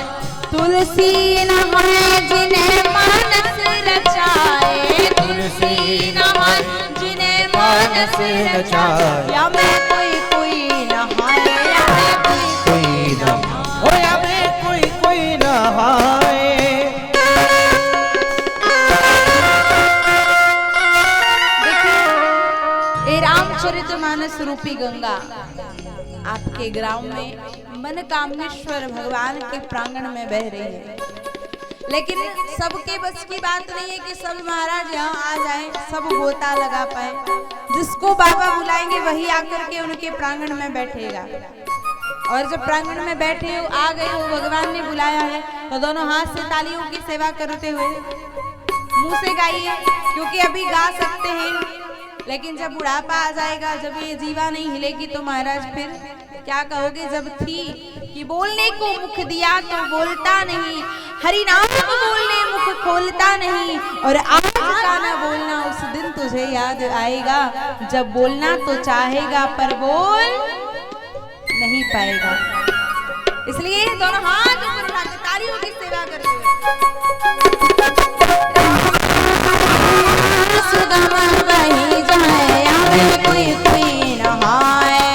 तुलसी नहाए जिन्हें मानस रचाए, तुलसी नहाए जिन्हें मानस रचाए, या मैं कोई नहाए, या मैं कोई नहाए, ओ या मैं कोई नहाए। रामचरितमानस रूपी गंगा आपके ग्राम में मनकामेश्वर भगवान के प्रांगण में बह रही है, लेकिन सबके बस की बात नहीं है कि सब महाराज यहाँ आ जाएं, सब गोता लगा पाए। जिसको बाबा बुलाएंगे वही आकर के उनके प्रांगण में बैठेगा, और जब प्रांगण में बैठे हो आ गए हो, भगवान ने बुलाया है, तो दोनों हाथ से तालियों की सेवा करते हुए मुंह से गाइए, क्योंकि अभी गा सकते हैं, लेकिन जब बुढ़ापा आ जाएगा, जब ये जीवा नहीं हिलेगी, तो महाराज फिर क्या कहोगे। जब थी कि बोलने को मुख दिया तो बोलता नहीं, हरि नाम बोलने मुख खोलता नहीं, और आज का ना बोलना उस दिन तुझे याद आएगा, जब बोलना तो चाहेगा पर बोल नहीं पाएगा। इसलिए दोनों हाथ ऊपर उठा के तालियों की सेवा करते हुए सुगम बही जाए हमें कोई कोई नहाए।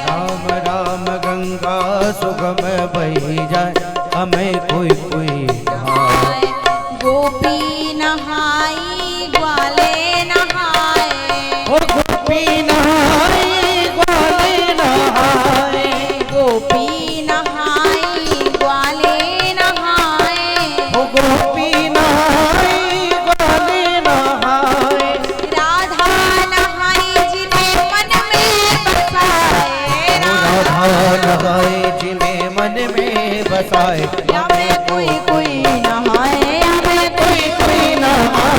राम राम गंगा सुगम बही जाए हमें कोई कोई नहाए। गोपी नहाई ग्वाले नहाए, ओ गोपी नहाई ग्वाले नहाए। गोपी नहाई ग्वाले नहाए, ओ गोपी नहाई ग्वाले नहाए। राधा नहाई जिन्हें मन में बसाए, राधा नहाए जिन्हें मन में बसाए। हमें कोई कोई नहाए, हमें कोई कोई नहाए।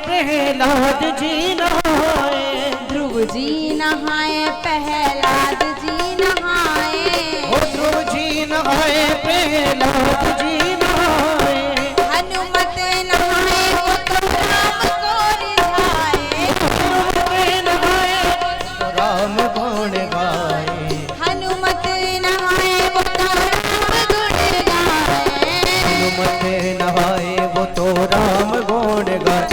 प्रहलाद जी नहाए, ध्रुव जी नहाए प्रहलाद जी नहाए। ओ ध्रुव जी नहाए प्रहलाद जी नहाए। हनुमत नहाए वो तो राम को रिझाए, हनुमत नहाए तो राम गुण गाए। हनुमत नहाए वो तो राम गुण गाए। हनुमत नहाए वो तो राम गुण गाए।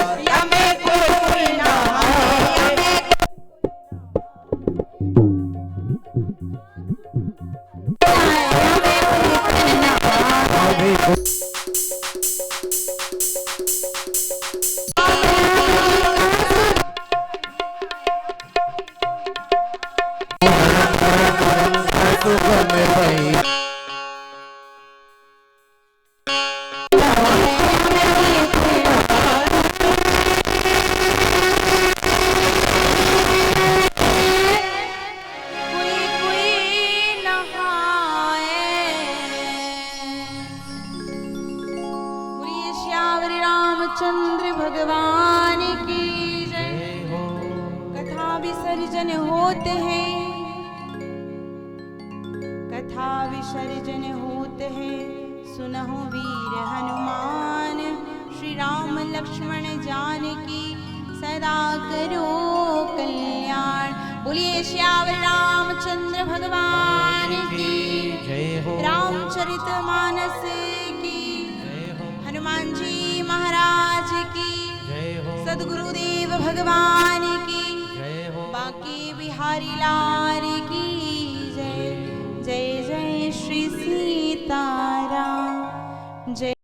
चंद्र भगवान की जय हो। कथा विसर्जन होते हैं, कथा विसर्जन होते हैं, सुनहो वीर हनुमान, श्री राम लक्ष्मण जानकी सदा करो कल्याण। बोलिए श्यावर रामचंद्र भगवान की जय हो। रामचरितमानस की जय हो। हनुमान जी महाराज की जय हो। सद्गुरुदेव भगवान की जय हो। बांके बिहारी लाल की जय। जय जय श्री सीताराम जय।